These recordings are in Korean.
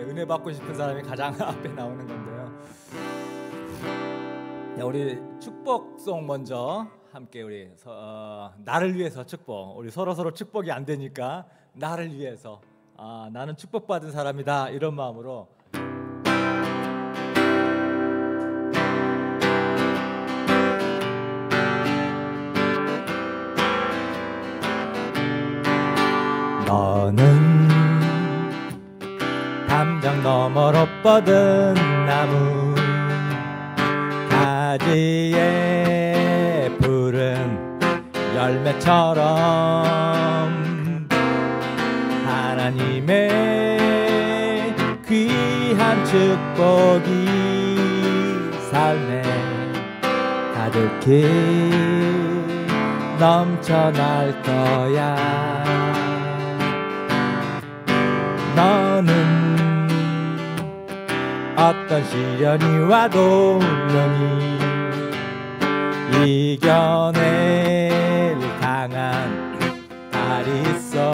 은혜 받고 싶은 사람이 가장 앞에 나오는 건데요. 우리 축복송 먼저 함께 우리 나를 위해서 축복. 우리 서로 축복이 안 되니까 나를 위해서 나는 축복받은 사람이다 이런 마음으로 너는 담장 너머로 뻗은 나무 가지에 푸른 열매처럼 하나님의 귀한 축복이 삶에 가득히 넘쳐날 거야. 너는 어떤 시련이 와도 능히 이겨낼 강한 발이 있어.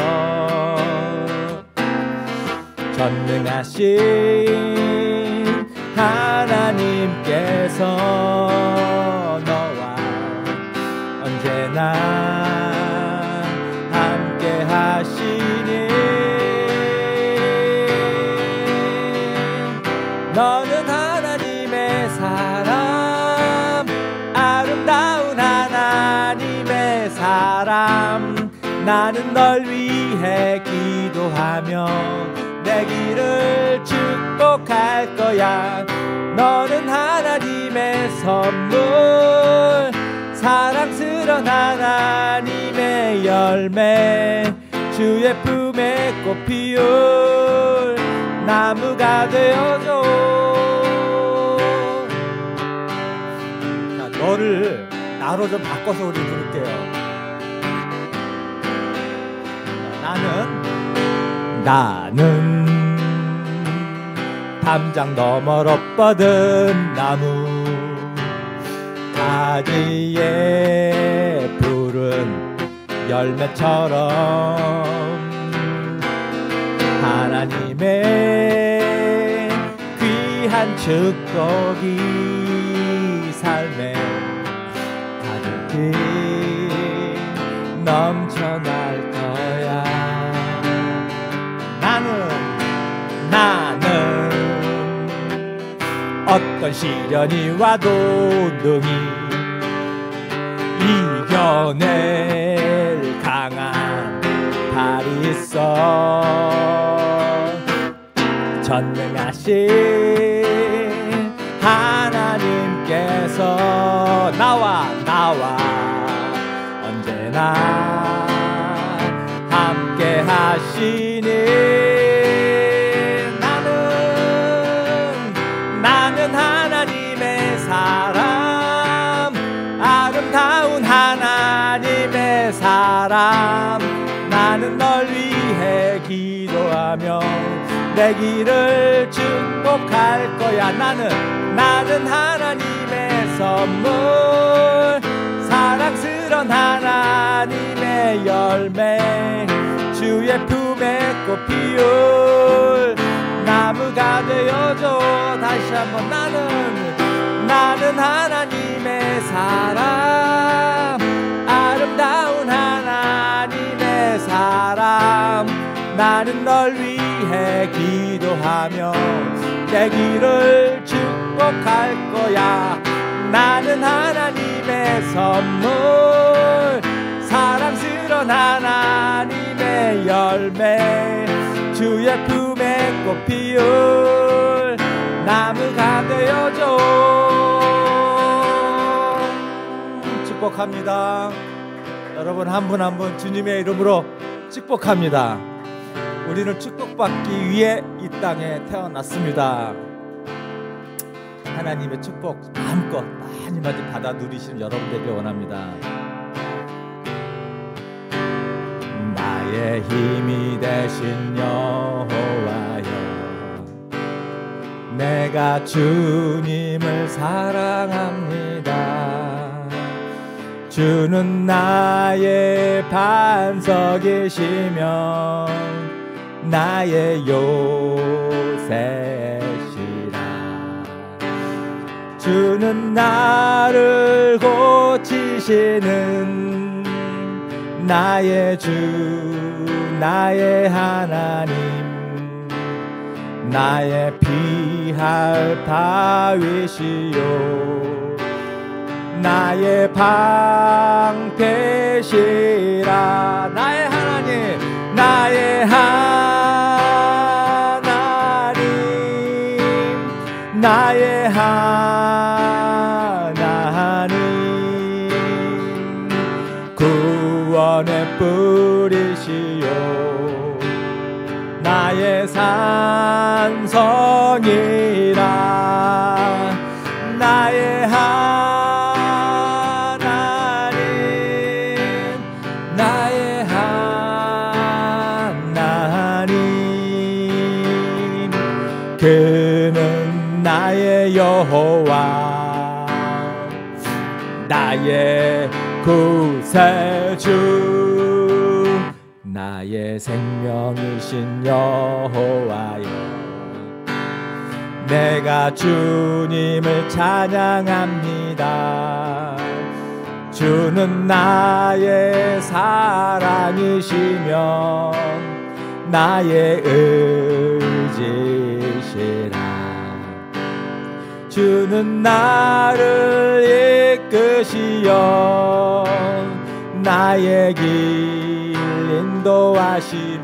전능하신 하나님께서 너와 언제나 함께 하시니 너는 하나님의 사람, 아름다운 하나님의 사람. 나는 널 위해 기도하며 내 길을 축복할 거야. 너는 하나님의 선물, 사랑스러운 하나님의 열매, 주의 품에 꽃 피울 나무가 되어줘. 자, 너를 나로 좀 바꿔서 우리 부를게요. 나는 담장 너머로 뻗은 나무 가지에 푸른 열매처럼 하나님의 귀한 축복이 삶에 가득히 넘쳐날 거야. 나는 어떤 시련이 와도 능히 이겨낼 강한 발이 있어. 전능하신 하나님께서 나와 언제나 함께 하시니 나는 하나님의 사람, 아름다운 하나님의 사람. 나는 널 위해 기도하며 내 길을 축복할 거야. 나는 하나님의 선물, 사랑스러운 하나님의 열매, 주의 품에 꽃 피울 나무가 되어줘. 다시 한번 나는 하나님의 사람, 아름다운 하나님의 사람. 나는 널 위해 기도하며 내 길을 축복할 거야. 나는 하나님의 선물, 사랑스러운 하나님의 열매, 주의 품에 꽃 피울 나무가 되어줘. 축복합니다. 여러분 한 분 한 분 주님의 이름으로 축복합니다. 우리는 축복받기 위해 이 땅에 태어났습니다. 하나님의 축복 마음껏 많이 받아 누리시는 여러분 되길 원합니다. 나의 힘이 되신 여호와여, 내가 주님을 사랑합니다. 주는 나의 반석이시며 나의 요새 주는 나를 고치시는 나의 주 나의 하나님 나의 피할 다윗이요 나의 방패시라 나의 하나님 나의 하나님 나의 하나님 구원의 뿌리시요 나의 산성이라 나의 하나님 나의 하나님 그는 나의 여호와 나의 구세주 나의 생명이신 여호와여 내가 주님을 찬양합니다. 주는 나의 사랑이시며 나의 의지시라. 주는 나를 이끄시어 나의 길 인도하시며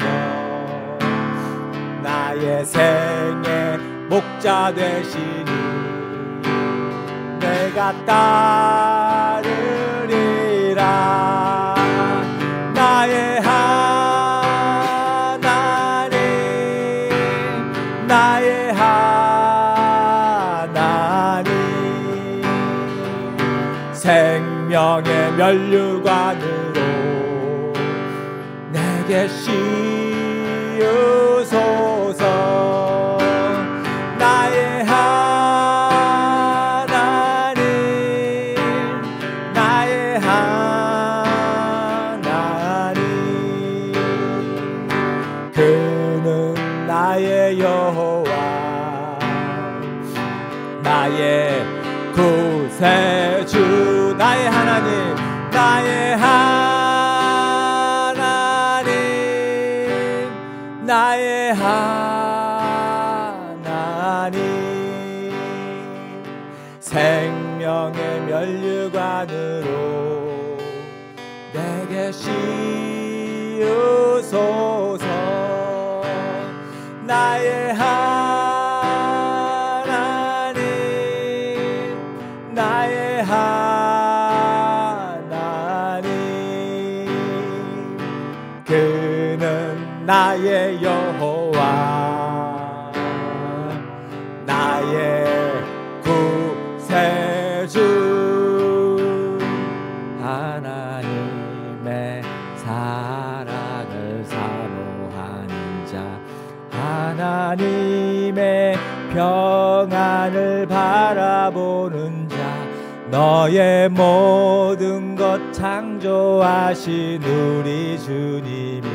나의 생의 목자 되시니 내가 따르리라. 나의 하나님 나의 하나님 생명의 면류관으로 내게 씌우소서. 나의 하나님 나의 하나님 그는 나의 여호와 나의 구세주 나의 하나님 나의 하나님 나의 하나님 생명의 면류관으로 내게 씌우소서. 나의 하나님 나의 하나님 그는 나의 여호와 나의 구세주 하나님의 사랑을 사모하는 자 하나님의 평안을 바라보는 자 너의 모든 것 창조하신 우리 주님이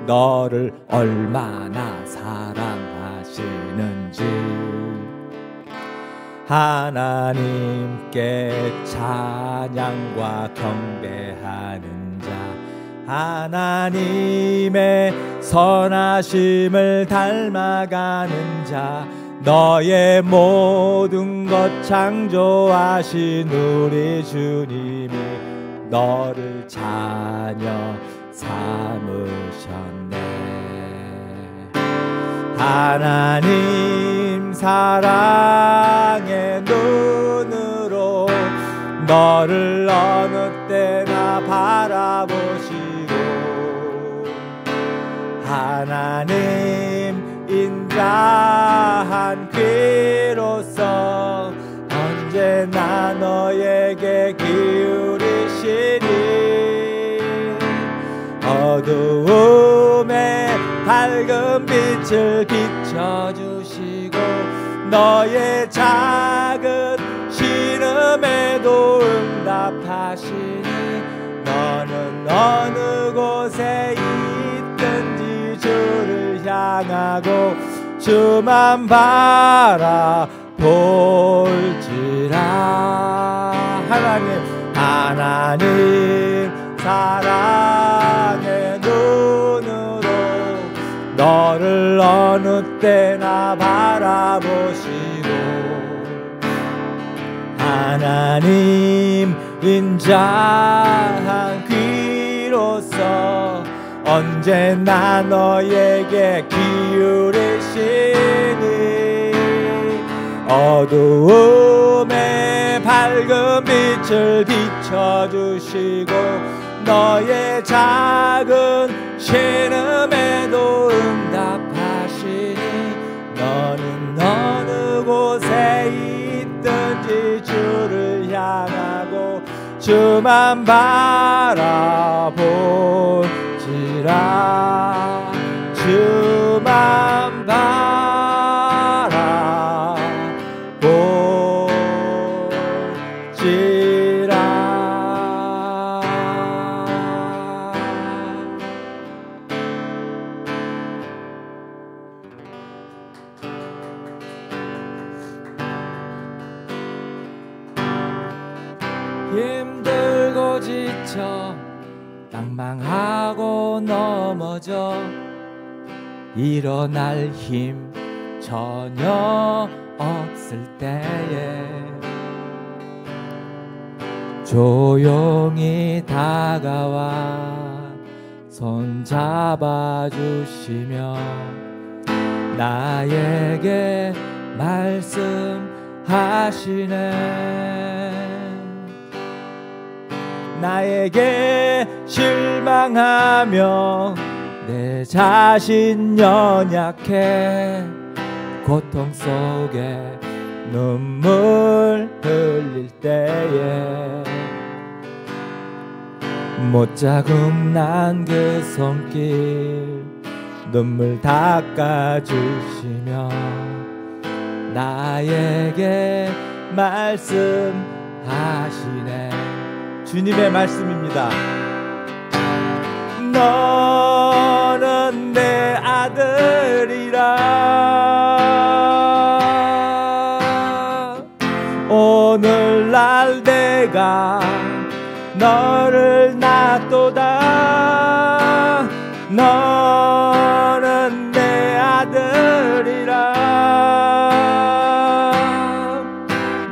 너를 얼마나 사랑하시는지 하나님께 찬양과 경배하는 자 하나님의 선하심을 닮아가는 자 너의 모든 것 창조하신 우리 주님이 너를 자녀 삼으셨네. 하나님 사랑의 눈으로 너를 어느 때나 바라보시고 하나님 인자한 귀로서 언제나 너에게 기울이시니 어두움에 밝은 빛을 비춰주시고 너의 작은 신음에도 응답하시니 너는 어느 곳에 있든지 주를 향하고 주만 바라보라. 볼지라. 하나님 사랑의 눈으로 너를 어느 때나 바라보시고 하나님 인자한 귀로서 언제나 너에게 기울이시니 어두움에 밝은 빛을 비춰주시고 너의 작은 신음에도 응답하시니 너는 어느 곳에 있든지 주를 향하고 주만 바라볼지라. 주만 힘들고 지쳐 낭망하고 넘어져 일어날 힘 전혀 없을 때에 조용히 다가와 손 잡아주시며 나에게 말씀하시네. 나에게 실망하며 내 자신 연약해 고통 속에 눈물 흘릴 때에 못자국 난 그 손길 눈물 닦아주시며 나에게 말씀하시네. 주님의 말씀입니다. 너는 내 아들이라. 오늘날 내가 너를 낳도다. 너는 내 아들이라.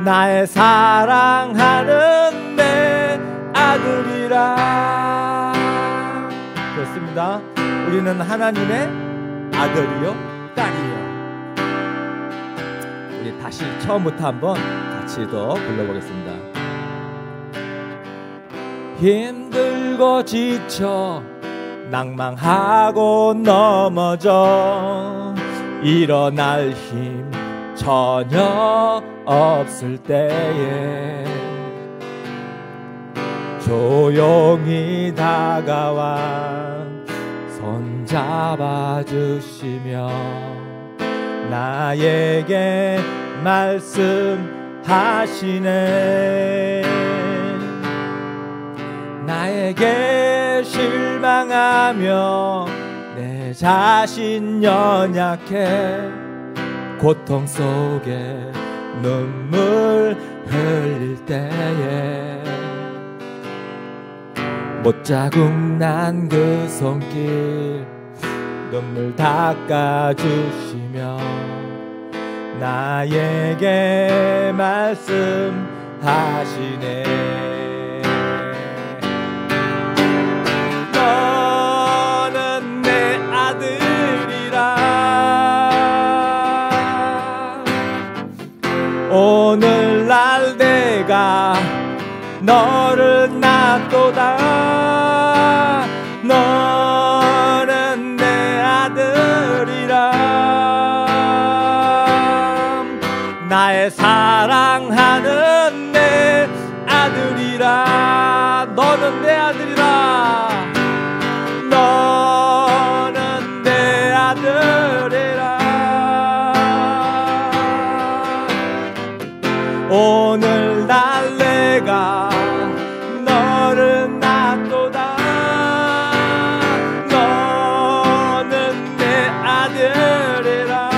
나의 사랑하는 내 아들이라. 그렇습니다. 우리는 하나님의 아들이요 딸이요. 우리 다시 처음부터 한번 같이 더 불러보겠습니다. 힘들고 지쳐 낭망하고 넘어져 일어날 힘 전혀 없을 때에 조용히 다가와 손 잡아주시며 나에게 말씀하시네. 나에게 실망하며 내 자신 연약해 고통 속에 눈물 흘릴 때에 못자국 난 그 손길 눈물 닦아주시며 나에게 말씀하시네. 너는 내 아들이라. 오늘날 내가 너를 낳도다. 너는 내 아들이라. 나의 사랑하는 내 아들이라. 너는 내 아들이라. 너는 내 아들이라. 오늘날 내가 너를 낳도다. 너는 내 아들이라.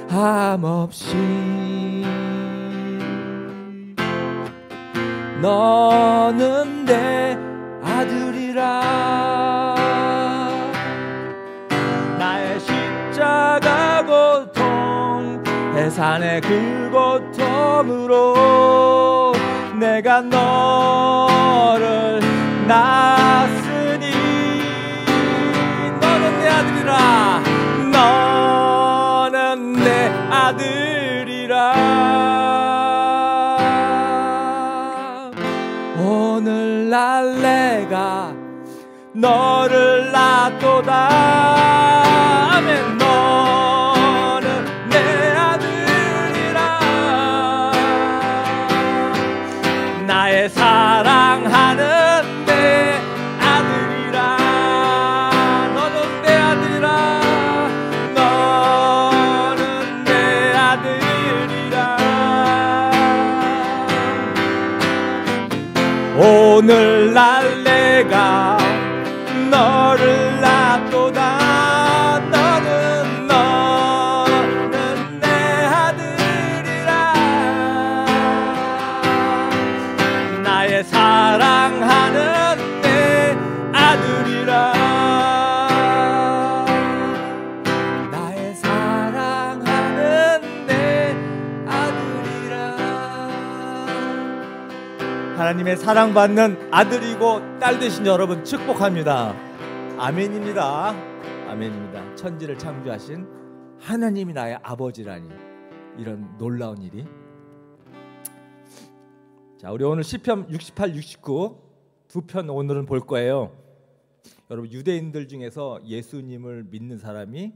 함없이 너는 내 아들이라. 나의 십자가 고통 해산의 그 고통으로 내가 너를 낳았으니 너는 내 아들이라. 너는 내 아들이라. 오늘날 내가 너를 낳도다. 아멘. 너는 내 아들이라. 나의 사랑하는 내 아들이라. 너는 내 아들이라. 너는 내 아들이라. 오늘날 내가 너를 낳도다. 너는 내 아들이라. 나의 사랑하는 내 아들이라. 나의 사랑하는 내 아들이라. 하나님의 사랑받는 아들이고 딸 되신 여러분 축복합니다. 아멘입니다. 아멘입니다. 천지를 창조하신 하나님이 나의 아버지라니, 이런 놀라운 일이. 자, 우리 오늘 시편 68, 69 두 편 오늘은 볼 거예요. 여러분, 유대인들 중에서 예수님을 믿는 사람이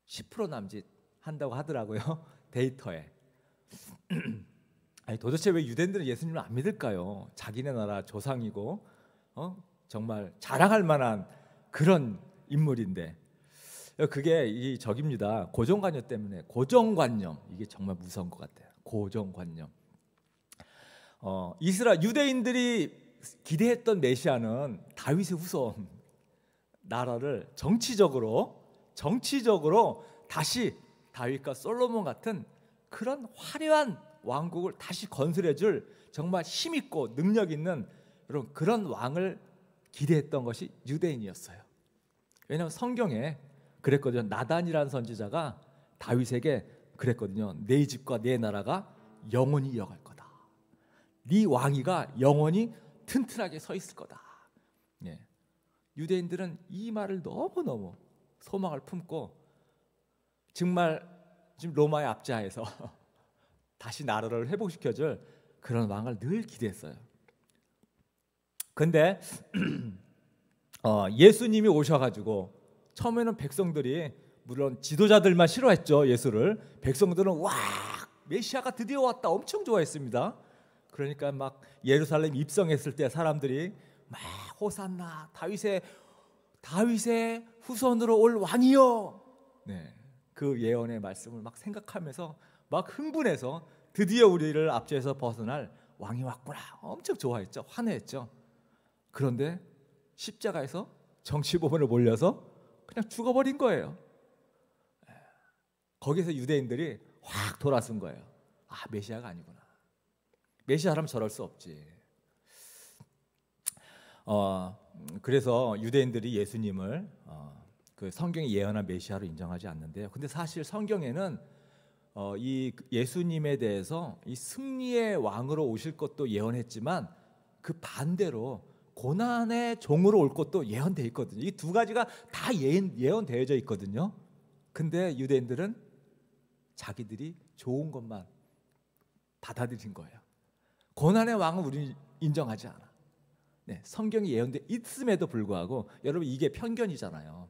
10% 남짓 한다고 하더라고요. 데이터에. 아니, 도대체 왜 유대인들은 예수님을 안 믿을까요? 자기네 나라 조상이고 정말 자랑할 만한 그런 인물인데, 그게 이 적입니다. 고정관념 때문에. 고정관념, 이게 정말 무서운 것 같아요. 고정관념. 이스라엘 유대인들이 기대했던 메시아는 다윗의 후손, 나라를 정치적으로 다시 다윗과 솔로몬 같은 그런 화려한 왕국을 다시 건설해줄 정말 힘있고 능력 있는 여러분 그런 왕을 기대했던 것이 유대인이었어요. 왜냐하면 성경에 그랬거든요. 나단이라는 선지자가 다윗에게 그랬거든요. 내 집과 내 나라가 영원히 이어갈 거다. 네 왕위가 영원히 튼튼하게 서 있을 거다. 예. 유대인들은 이 말을 너무너무 소망을 품고 정말 지금 로마의 압제하에서 다시 나라를 회복시켜줄 그런 왕을 늘 기대했어요. 근데 예수님이 오셔가지고 처음에는 백성들이, 물론 지도자들만 싫어했죠. 예수를. 백성들은 와, 메시아가 드디어 왔다 엄청 좋아했습니다. 그러니까 막 예루살렘 입성했을 때 사람들이 막 호산나, 다윗의 후손으로 올 왕이여. 네, 그 예언의 말씀을 막 생각하면서 막 흥분해서 드디어 우리를 압제해서 벗어날 왕이 왔구나 엄청 좋아했죠. 환호했죠. 그런데 십자가에서 정치범으로 몰려서 그냥 죽어버린 거예요. 거기서 유대인들이 확 돌아선 거예요. 아, 메시아가 아니구나. 메시아라면 저럴 수 없지. 그래서 유대인들이 예수님을 그 성경이 예언한 메시아로 인정하지 않는데요. 근데 사실 성경에는 이 예수님에 대해서 이 승리의 왕으로 오실 것도 예언했지만 그 반대로 고난의 종으로 올 것도 예언되어 있거든요. 이 두 가지가 다 예언되어져 있거든요. 근데 유대인들은 자기들이 좋은 것만 받아들인 거예요. 고난의 왕은 우리는 인정하지 않아. 네, 성경이 예언되어 있음에도 불구하고 여러분 이게 편견이잖아요.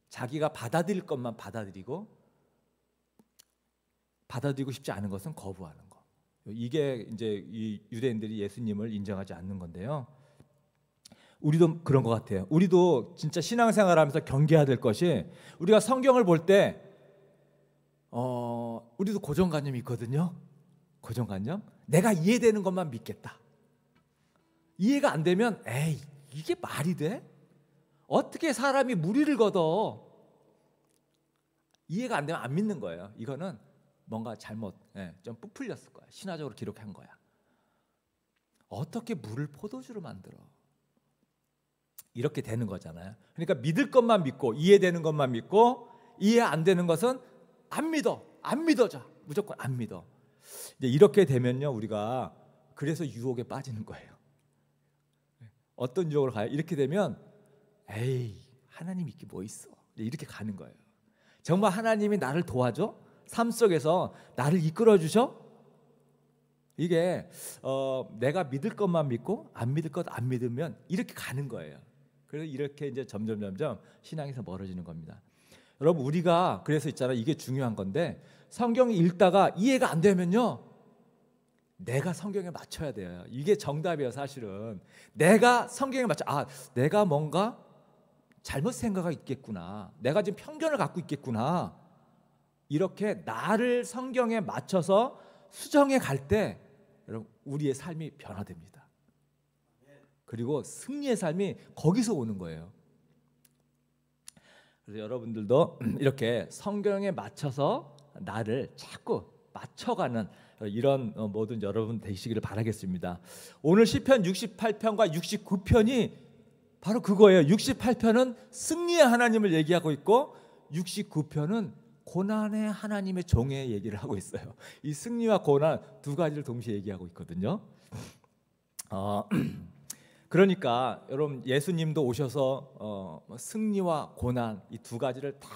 자기가 받아들일 것만 받아들이고 받아들이고 싶지 않은 것은 거부하는 거. 이게 이제 이 유대인들이 예수님을 인정하지 않는 건데요. 우리도 그런 것 같아요. 우리도 진짜 신앙생활하면서 경계해야 될 것이, 우리가 성경을 볼 때 우리도 고정관념이 있거든요. 고정관념. 내가 이해되는 것만 믿겠다. 이해가 안 되면 에이, 이게 말이 돼? 어떻게 사람이 무리를 걷어? 이해가 안 되면 안 믿는 거예요. 이거는 뭔가 잘못, 좀 부풀렸을 거야. 신화적으로 기록한 거야. 어떻게 물을 포도주로 만들어? 이렇게 되는 거잖아요. 그러니까 믿을 것만 믿고 이해되는 것만 믿고 이해 안 되는 것은 안 믿어. 안 믿어져. 무조건 안 믿어. 이제 이렇게 되면요, 우리가 그래서 유혹에 빠지는 거예요. 어떤 유혹을 가요? 이렇게 되면 에이, 하나님 믿기 뭐 있어? 이렇게 가는 거예요. 정말 하나님이 나를 도와줘? 삶 속에서 나를 이끌어 주셔? 이게 내가 믿을 것만 믿고 안 믿을 것 안 믿으면 이렇게 가는 거예요. 그래서 이렇게 이제 점점 신앙에서 멀어지는 겁니다. 여러분, 우리가 그래서 있잖아요. 이게 중요한 건데, 성경 읽다가 이해가 안 되면요, 내가 성경에 맞춰야 돼요. 이게 정답이에요. 사실은 내가 성경에 맞춰, 내가 뭔가 잘못 생각하고 있겠구나, 내가 지금 편견을 갖고 있겠구나, 이렇게 나를 성경에 맞춰서 수정해 갈 때 여러분, 우리의 삶이 변화됩니다. 그리고 승리의 삶이 거기서 오는 거예요. 그래서 여러분들도 이렇게 성경에 맞춰서 나를 자꾸 맞춰가는 이런 모든 여러분 되시기를 바라겠습니다. 오늘 시편 68편과 69편이 바로 그거예요. 68편은 승리의 하나님을 얘기하고 있고 69편은 고난의 하나님의 종의 얘기를 하고 있어요. 이 승리와 고난 두 가지를 동시에 얘기하고 있거든요. 그러니까 여러분, 예수님도 오셔서 승리와 고난 이 두 가지를 다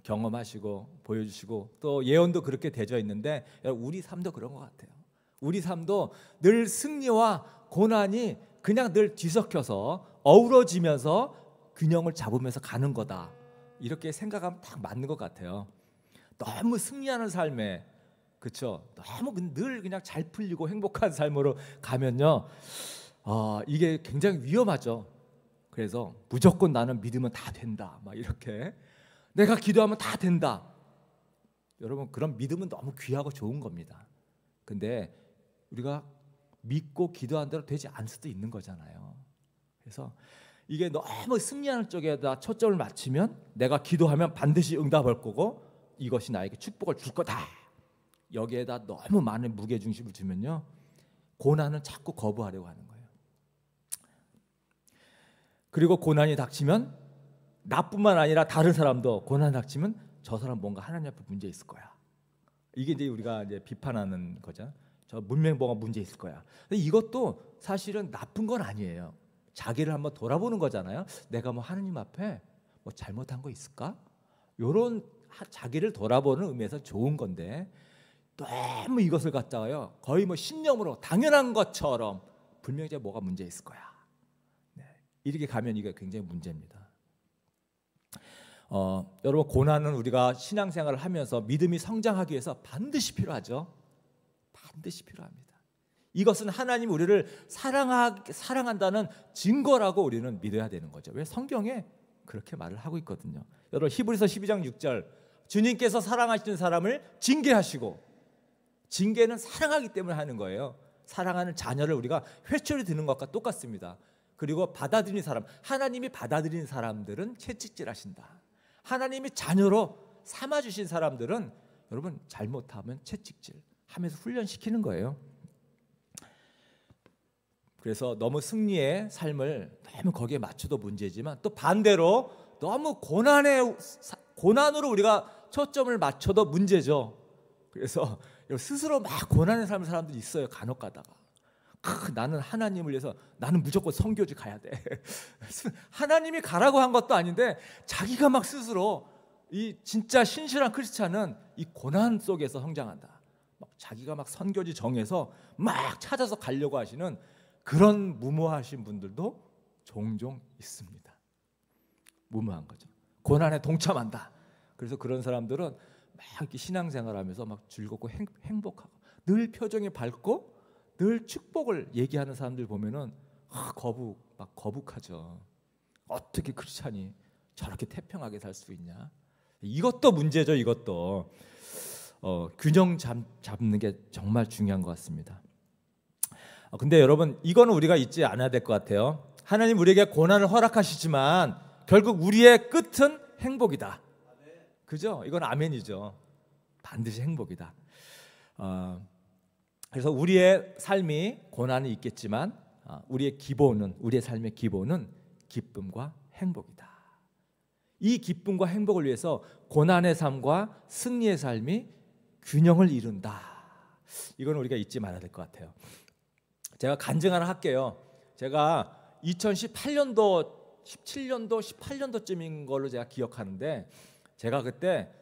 경험하시고 보여주시고 또 예언도 그렇게 되어 있는데, 우리 삶도 그런 것 같아요. 우리 삶도 늘 승리와 고난이 그냥 늘 뒤섞여서 어우러지면서 균형을 잡으면서 가는 거다, 이렇게 생각하면 딱 맞는 것 같아요. 너무 승리하는 삶에, 그렇죠? 너무 늘 그냥 잘 풀리고 행복한 삶으로 가면요, 이게 굉장히 위험하죠. 그래서 무조건 나는 믿으면 다 된다, 막 이렇게 내가 기도하면 다 된다. 여러분, 그런 믿음은 너무 귀하고 좋은 겁니다. 근데 우리가 믿고 기도한 대로 되지 않을 수도 있는 거잖아요. 그래서 이게 너무 승리하는 쪽에다 초점을 맞추면 내가 기도하면 반드시 응답할 거고 이것이 나에게 축복을 줄 거다, 여기에다 너무 많은 무게중심을 주면요, 고난은 자꾸 거부하려고 하는 거예요. 그리고 고난이 닥치면 나뿐만 아니라 다른 사람도 고난 닥치면 저 사람 뭔가 하나님 앞에 문제 있을 거야. 이게 이제 우리가 이제 비판하는 거죠. 저 문명이 뭐가 문제 있을 거야. 근데 이것도 사실은 나쁜 건 아니에요. 자기를 한번 돌아보는 거잖아요. 내가 뭐 하나님 앞에 뭐 잘못한 거 있을까? 이런 자기를 돌아보는 의미에서 좋은 건데, 너무 이것을 갖다가요 거의 뭐 신념으로 당연한 것처럼 분명히 뭐가 문제 있을 거야, 이렇게 가면 이게 굉장히 문제입니다. 여러분, 고난은 우리가 신앙생활을 하면서 믿음이 성장하기 위해서 반드시 필요하죠. 반드시 필요합니다. 이것은 하나님 우리를 사랑한다는 증거라고 우리는 믿어야 되는 거죠. 왜? 성경에 그렇게 말을 하고 있거든요. 여러분, 히브리서 12장 6절, 주님께서 사랑하시는 사람을 징계하시고, 징계는 사랑하기 때문에 하는 거예요. 사랑하는 자녀를 우리가 회초리 드는 것과 똑같습니다. 그리고 받아들이는 사람, 하나님이 받아들이는 사람들은 채찍질하신다. 하나님이 자녀로 삼아주신 사람들은 여러분 잘못하면 채찍질 하면서 훈련시키는 거예요. 그래서 너무 승리의 삶을 너무 거기에 맞춰도 문제지만, 또 반대로 너무 고난으로 우리가 초점을 맞춰도 문제죠. 그래서 스스로 막 고난의 삶을 사는 사람들이 있어요. 간혹 가다가 나는 하나님을 위해서 나는 무조건 선교지 가야 돼. 하나님이 가라고 한 것도 아닌데 자기가 막 스스로, 이 진짜 신실한 크리스찬은 이 고난 속에서 성장한다. 막 자기가 막 선교지 정해서 막 찾아서 가려고 하시는 그런 무모하신 분들도 종종 있습니다. 무모한 거죠. 고난에 동참한다. 그래서 그런 사람들은 막 이렇게 신앙생활하면서 막 즐겁고 행복하고 늘 표정이 밝고 늘 축복을 얘기하는 사람들 보면은 거북하죠. 어떻게 크리스찬이 저렇게 태평하게 살 수 있냐? 이것도 문제죠. 이것도 균형 잡는 게 정말 중요한 것 같습니다. 근데 여러분, 이거는 우리가 잊지 않아야 될 것 같아요. 하나님 우리에게 고난을 허락하시지만 결국 우리의 끝은 행복이다. 그죠? 이건 아멘이죠. 반드시 행복이다. 그래서 우리의 삶이 고난이 있겠지만 우리의 삶의 기본은 기쁨과 행복이다. 이 기쁨과 행복을 위해서 고난의 삶과 승리의 삶이 균형을 이룬다. 이건 우리가 잊지 말아야 될 것 같아요. 제가 간증 하나 할게요. 제가 2018년도, 17년도, 18년도쯤인 걸로 제가 기억하는데, 제가 그때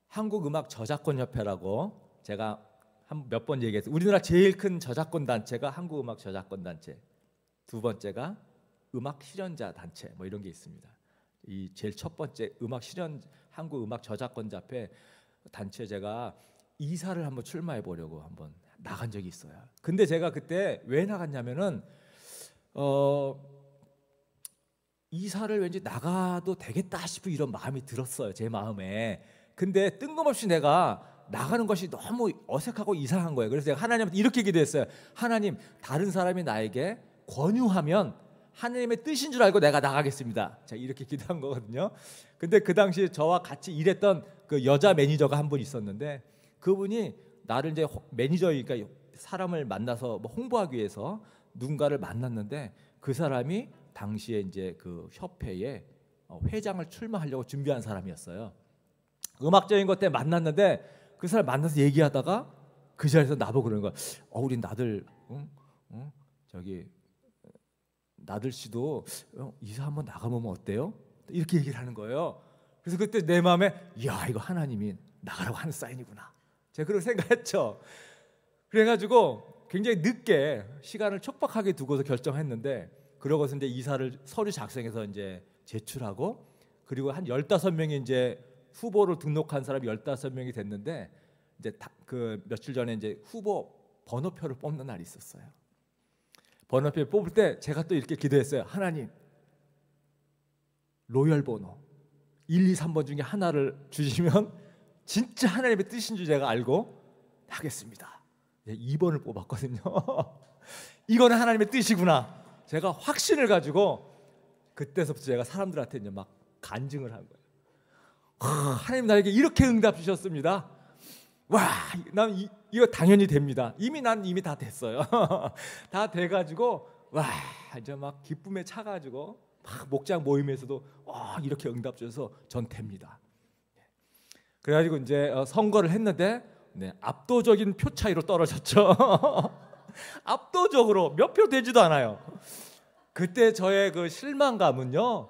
한국음악저작권협회라고 제가 몇 번 얘기했어요. 우리나라 제일 큰 저작권 단체가 한국음악저작권단체, 두 번째가 음악실현자 단체 이런 게 있습니다. 이 제일 첫 번째 한국음악저작권자회 단체 제가 이사를 한번 출마해 보려고 한번 나간 적이 있어요. 근데 제가 그때 왜 나갔냐면은 이사를 왠지 나가도 되겠다 싶은 이런 마음이 들었어요, 제 마음에. 근데 뜬금없이 내가 나가는 것이 너무 어색하고 이상한 거예요. 그래서 제가 하나님한테 이렇게 기도했어요. 하나님, 다른 사람이 나에게 권유하면 하나님의 뜻인 줄 알고 내가 나가겠습니다. 제가 이렇게 기도한 거거든요. 근데 그 당시 저와 같이 일했던 그 여자 매니저가 한 분 있었는데, 그분이 나를 이제 매니저니까 사람을 만나서 홍보하기 위해서 누군가를 만났는데, 그 사람이 당시에 이제 그 협회에 회장을 출마하려고 준비한 사람이었어요. 음악적인 것 때문에 만났는데, 그 사람 만나서 얘기하다가 그 자리에서 나보고 그러는 거야. 우리 나들 저기 나들 씨도 이사 한번 나가보면 어때요? 이렇게 얘기를 하는 거예요. 그래서 그때 내 마음에 야, 이거 하나님이 나가라고 하는 사인이구나. 제가 그렇게 생각했죠. 그래가지고 굉장히 늦게 시간을 촉박하게 두고서 결정했는데, 그러고서 이제 이사를 서류 작성해서 이제 제출하고, 그리고 한 15명이 이제 후보로 등록한 사람이 15명이 됐는데, 이제 그 며칠 전에 이제 후보 번호표를 뽑는 날이 있었어요. 번호표 뽑을 때 제가 또 이렇게 기도했어요. 하나님, 로열 번호 1, 2, 3번 중에 하나를 주시면 진짜 하나님의 뜻인 줄 제가 알고 하겠습니다. 2번을 뽑았거든요. 이거는 하나님의 뜻이구나. 제가 확신을 가지고 그때서부터 제가 사람들한테 이제 막 간증을 한 거예요. 하나님 나에게 이렇게 응답 주셨습니다. 와, 난 이거 당연히 됩니다. 이미 다 됐어요. 다 돼가지고 와, 이제 막 기쁨에 차가지고 막 목장 모임에서도 이렇게 응답 주셔서 전 됩니다. 그래가지고 이제 선거를 했는데 압도적인 표 차이로 떨어졌죠. 압도적으로 몇 표 되지도 않아요. 그때 저의 그 실망감은요,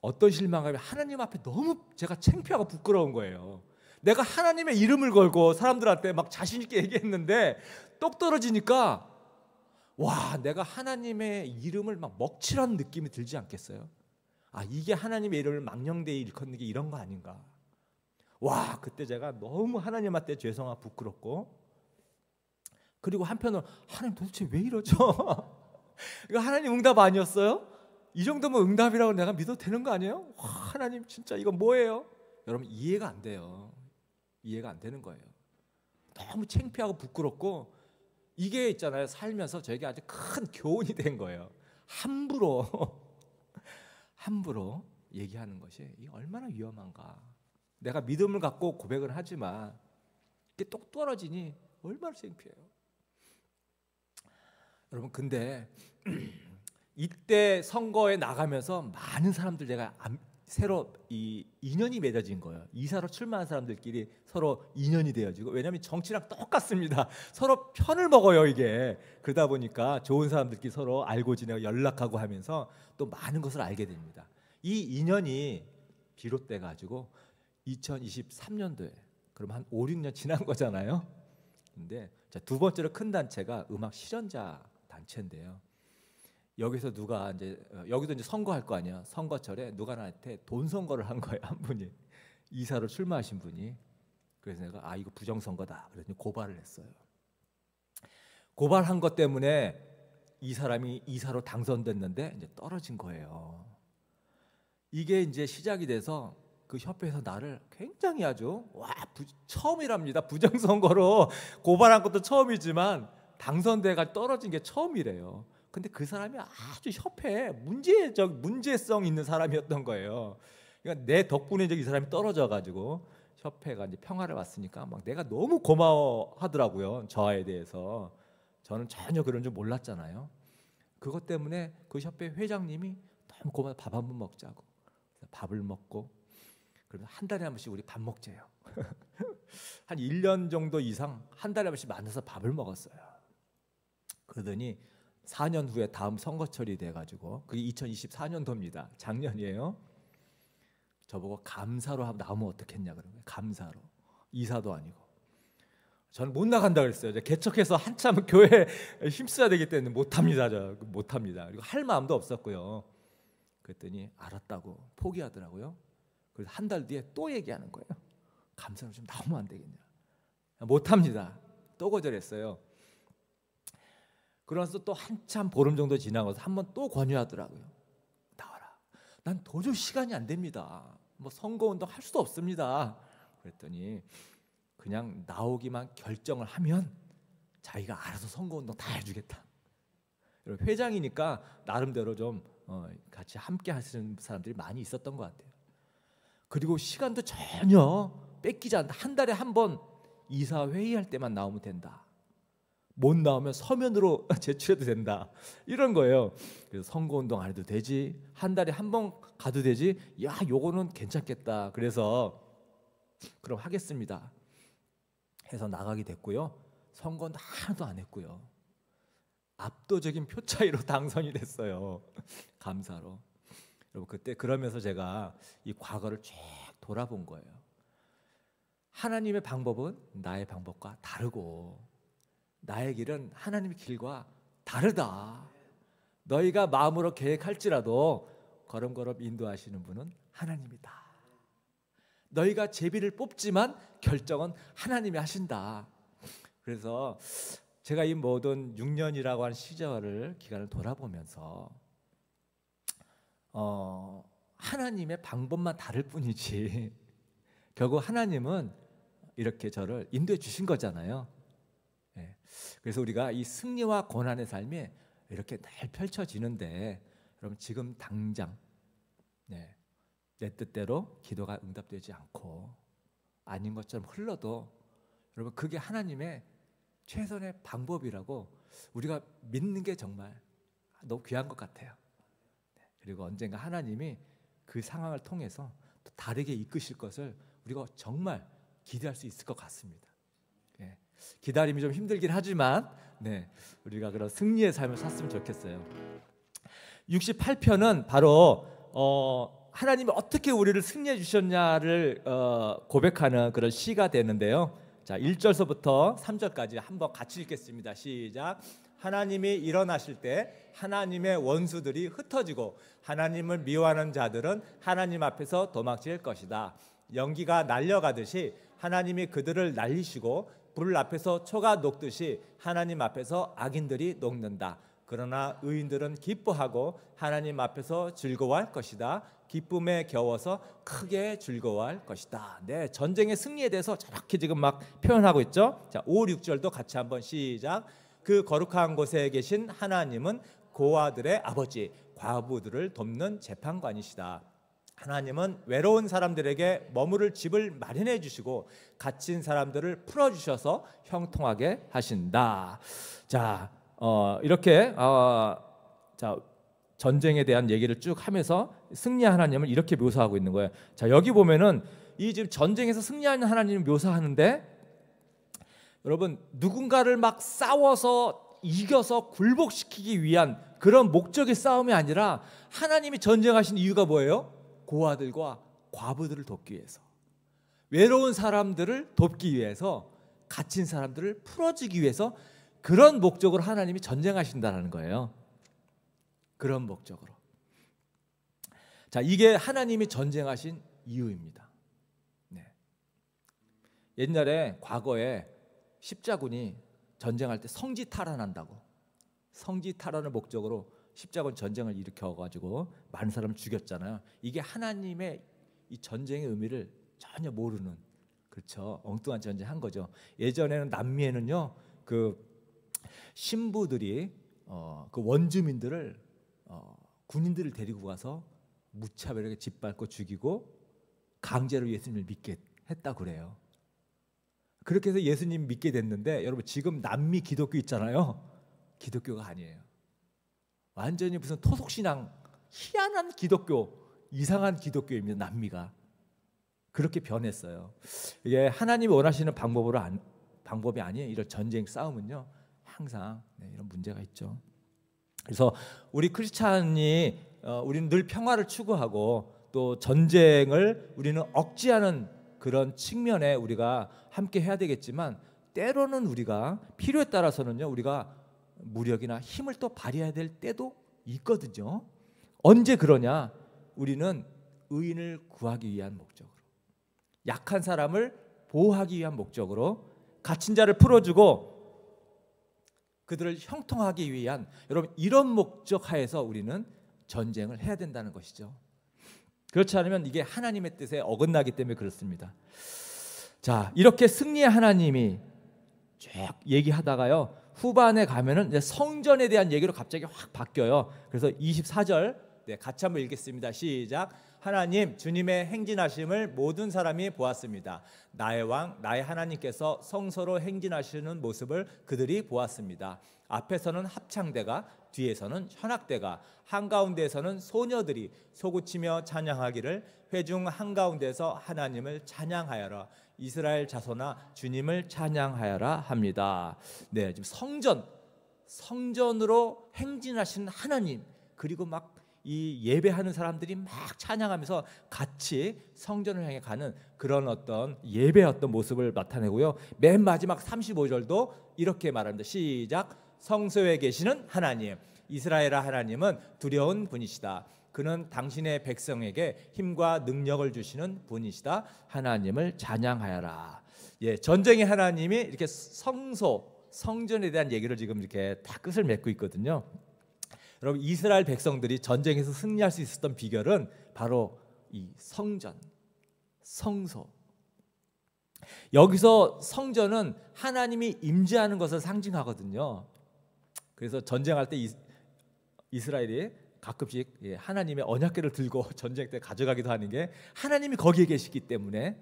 어떤 실망감이, 하나님 앞에 너무 제가 창피하고 부끄러운 거예요. 내가 하나님의 이름을 걸고 사람들한테 막 자신 있게 얘기했는데 똑 떨어지니까 와, 내가 하나님의 이름을 막 먹칠한 느낌이 들지 않겠어요? 이게 하나님의 이름을 망령되이 일컫는 게 이런 거 아닌가? 와, 그때 제가 너무 하나님한테 죄송하고 부끄럽고, 그리고 한편으로 하나님 도대체 왜 이러죠? 이거 하나님 응답 아니었어요? 이 정도면 응답이라고 내가 믿어도 되는 거 아니에요? 와, 하나님 진짜 이거 뭐예요? 여러분, 이해가 안 돼요. 이해가 안 되는 거예요. 너무 창피하고 부끄럽고, 이게 있잖아요, 살면서 저에게 아주 큰 교훈이 된 거예요. 함부로 얘기하는 것이 이게 얼마나 위험한가. 내가 믿음을 갖고 고백을 하지만 이게 똑 떨어지니 얼마나 창피해요. 여러분, 근데 이때 선거에 나가면서 많은 사람들, 제가 새로 이 인연이 맺어진 거예요. 이사로 출마한 사람들끼리 서로 인연이 되어지고, 왜냐하면 정치랑 똑같습니다. 서로 편을 먹어요, 이게. 그러다 보니까 좋은 사람들끼리 서로 알고 지내고 연락하고 하면서 또 많은 것을 알게 됩니다. 이 인연이 비롯돼 가지고 2023년도에, 그럼 한 5, 6년 지난 거잖아요. 근데 두 번째로 큰 단체가 음악 실현자 단체인데요. 여기서 누가 여기도 이제 선거할 거 아니야. 선거철에 누가 나한테 돈 선거를 한 거예요, 한 분이. 이사로 출마하신 분이. 그래서 내가 이거 부정선거다 그랬더니 고발을 했어요. 고발한 것 때문에 이 사람이 이사로 당선됐는데 이제 떨어진 거예요. 이게 이제 시작이 돼서 그 협회에서 나를 굉장히 아주 처음이랍니다. 부정선거로 고발한 것도 처음이지만 당선돼가 떨어진 게 처음이래요. 근데 그 사람이 아주 협회에 문제성 있는 사람이었던 거예요. 그러니까 내 덕분에 이제 이 사람이 떨어져가지고 협회가 이제 평화를 왔으니까 막 내가 너무 고마워하더라고요. 저에 대해서. 저는 전혀 그런 줄 몰랐잖아요. 그것 때문에 그 협회 회장님이 너무 고마워, 밥 한 번 먹자고. 그래서 밥을 먹고, 그러면 한 달에 한 번씩 우리 밥 먹재요. 한 1년 정도 이상 한 달에 한 번씩 만나서 밥을 먹었어요. 그러더니 4년 후에 다음 선거철이 돼가지고, 그게 2024년도입니다. 작년이에요. 저보고 감사로 나오면 어떻겠냐 그런 거예요. 감사로. 이사도 아니고. 저는 못 나간다 그랬어요. 개척해서 한참 교회에 힘써야 되기 때문에 못합니다. 저 못합니다. 그리고 할 마음도 없었고요. 그랬더니 알았다고 포기하더라고요. 그래서 한 달 뒤에 또 얘기하는 거예요. 감사로 좀 나오면 안 되겠냐. 못합니다. 또 거절했어요. 그러면서 또 한참 보름 정도 지나가서 한번 또 권유하더라고요. 나와라. 난 도저히 시간이 안 됩니다. 뭐 선거운동 할 수도 없습니다. 그랬더니 그냥 나오기만 결정을 하면 자기가 알아서 선거운동 다 해주겠다. 회장이니까 나름대로 좀 같이 함께 하시는 사람들이 많이 있었던 것 같아요. 그리고 시간도 전혀 뺏기지 않는다. 한 달에 한 번 이사 회의할 때만 나오면 된다. 못 나오면 서면으로 제출해도 된다. 이런 거예요. 그래서 선거운동 안 해도 되지. 한 달에 한 번 가도 되지. 야, 요거는 괜찮겠다. 그래서 그럼 하겠습니다. 해서 나가게 됐고요. 선거는 하나도 안 했고요. 압도적인 표 차이로 당선이 됐어요. 감사로. 여러분 그때 그러면서 제가 이 과거를 쭉 돌아본 거예요. 하나님의 방법은 나의 방법과 다르고 나의 길은 하나님의 길과 다르다. 너희가 마음으로 계획할지라도 걸음걸음 인도하시는 분은 하나님이다. 너희가 제비를 뽑지만 결정은 하나님이 하신다. 그래서 제가 이 모든 6년이라고 하는 기간을 돌아보면서 하나님의 방법만 다를 뿐이지 결국 하나님은 이렇게 저를 인도해 주신 거잖아요. 네. 그래서 우리가 이 승리와 고난의 삶이 이렇게 날 펼쳐지는데 여러분 지금 당장 내 뜻대로 기도가 응답되지 않고 아닌 것처럼 흘러도 여러분 그게 하나님의 최선의 방법이라고 우리가 믿는 게 정말 너무 귀한 것 같아요. 그리고 언젠가 하나님이 그 상황을 통해서 또 다르게 이끄실 것을 우리가 정말 기대할 수 있을 것 같습니다. 기다림이 좀 힘들긴 하지만 우리가 그런 승리의 삶을 샀으면 좋겠어요. 68편은 바로 하나님이 어떻게 우리를 승리해 주셨냐를 고백하는 그런 시가 되는데요. 자, 1절서부터 3절까지 한번 같이 읽겠습니다. 시작. 하나님이 일어나실 때 하나님의 원수들이 흩어지고 하나님을 미워하는 자들은 하나님 앞에서 도망칠 것이다. 연기가 날려가듯이 하나님이 그들을 날리시고 불 앞에서 초가 녹듯이 하나님 앞에서 악인들이 녹는다. 그러나 의인들은 기뻐하고 하나님 앞에서 즐거워할 것이다. 기쁨에 겨워서 크게 즐거워할 것이다. 네, 전쟁의 승리에 대해서 저렇게 지금 막 표현하고 있죠. 자, 5, 6절도 같이 한번 시작. 그 거룩한 곳에 계신 하나님은 고아들의 아버지, 과부들을 돕는 재판관이시다. 하나님은 외로운 사람들에게 머무를 집을 마련해 주시고 갇힌 사람들을 풀어 주셔서 형통하게 하신다. 자, 이렇게 자, 전쟁에 대한 얘기를 쭉 하면서 승리한 하나님을 이렇게 묘사하고 있는 거예요. 자, 여기 보면은 이 지금 전쟁에서 승리하는 하나님을 묘사하는데 여러분 누군가를 막 싸워서 이겨서 굴복시키기 위한 그런 목적의 싸움이 아니라 하나님이 전쟁하신 이유가 뭐예요? 고아들과 과부들을 돕기 위해서, 외로운 사람들을 돕기 위해서, 갇힌 사람들을 풀어주기 위해서 그런 목적으로 하나님이 전쟁하신다는 거예요. 그런 목적으로. 자, 이게 하나님이 전쟁하신 이유입니다. 옛날에 과거에 십자군이 전쟁할 때 성지 탈환한다고, 성지 탈환을 목적으로 십자군 전쟁을 일으켜가지고 많은 사람을 죽였잖아요. 이게 하나님의 이 전쟁의 의미를 전혀 모르는, 그렇죠, 엉뚱한 전쟁한 거죠. 예전에는 남미에는요, 그 신부들이 그 원주민들을 군인들을 데리고 가서 무차별하게 짓밟고 죽이고 강제로 예수님을 믿게 했다고 그래요. 그렇게 해서 예수님 믿게 됐는데 여러분 지금 남미 기독교 있잖아요. 기독교가 아니에요. 완전히 무슨 토속신앙, 희한한 기독교, 이상한 기독교입니다. 남미가 그렇게 변했어요. 이게 하나님이 원하시는 방법이 아니에요. 이런 전쟁 싸움은요 항상 이런 문제가 있죠. 그래서 우리 크리스찬이 우리는 늘 평화를 추구하고 또 전쟁을 우리는 억제하는 그런 측면에 우리가 함께 해야 되겠지만 때로는 우리가 필요에 따라서는요 우리가 무력이나 힘을 또 발휘해야 될 때도 있거든요. 언제 그러냐? 우리는 의인을 구하기 위한 목적으로, 약한 사람을 보호하기 위한 목적으로, 갇힌 자를 풀어주고 그들을 형통하기 위한, 여러분 이런 목적 하에서 우리는 전쟁을 해야 된다는 것이죠. 그렇지 않으면 이게 하나님의 뜻에 어긋나기 때문에 그렇습니다. 자, 이렇게 승리의 하나님이 쭉 얘기하다가요 후반에 가면은 이제 성전에 대한 얘기로 갑자기 확 바뀌어요. 그래서 24절 같이 한번 읽겠습니다. 시작. 하나님 주님의 행진하심을 모든 사람이 보았습니다. 나의 왕 나의 하나님께서 성소로 행진하시는 모습을 그들이 보았습니다. 앞에서는 합창대가, 뒤에서는 현악대가, 한가운데에서는 소녀들이 솟구치며 찬양하기를, 회중 한가운데서 하나님을 찬양하여라, 이스라엘 자손아 주님을 찬양하여라 합니다. 네, 지금 성전으로 행진하시는 하나님, 그리고 막 이 예배하는 사람들이 막 찬양하면서 같이 성전을 향해 가는 그런 어떤 예배의 어떤 모습을 나타내고요. 맨 마지막 35절도 이렇게 말합니다. 시작. 성소에 계시는 하나님, 이스라엘아 하나님은 두려운 분이시다. 그는 당신의 백성에게 힘과 능력을 주시는 분이시다. 하나님을 찬양하여라. 예, 전쟁의 하나님이 이렇게 성전에 대한 얘기를 지금 이렇게 다 끝을 맺고 있거든요. 여러분 이스라엘 백성들이 전쟁에서 승리할 수 있었던 비결은 바로 이 성소. 여기서 성전은 하나님이 임재하는 것을 상징하거든요. 그래서 전쟁할 때 이스라엘이 가끔씩 하나님의 언약궤를 들고 전쟁 때 가져가기도 하는 게 하나님이 거기에 계시기 때문에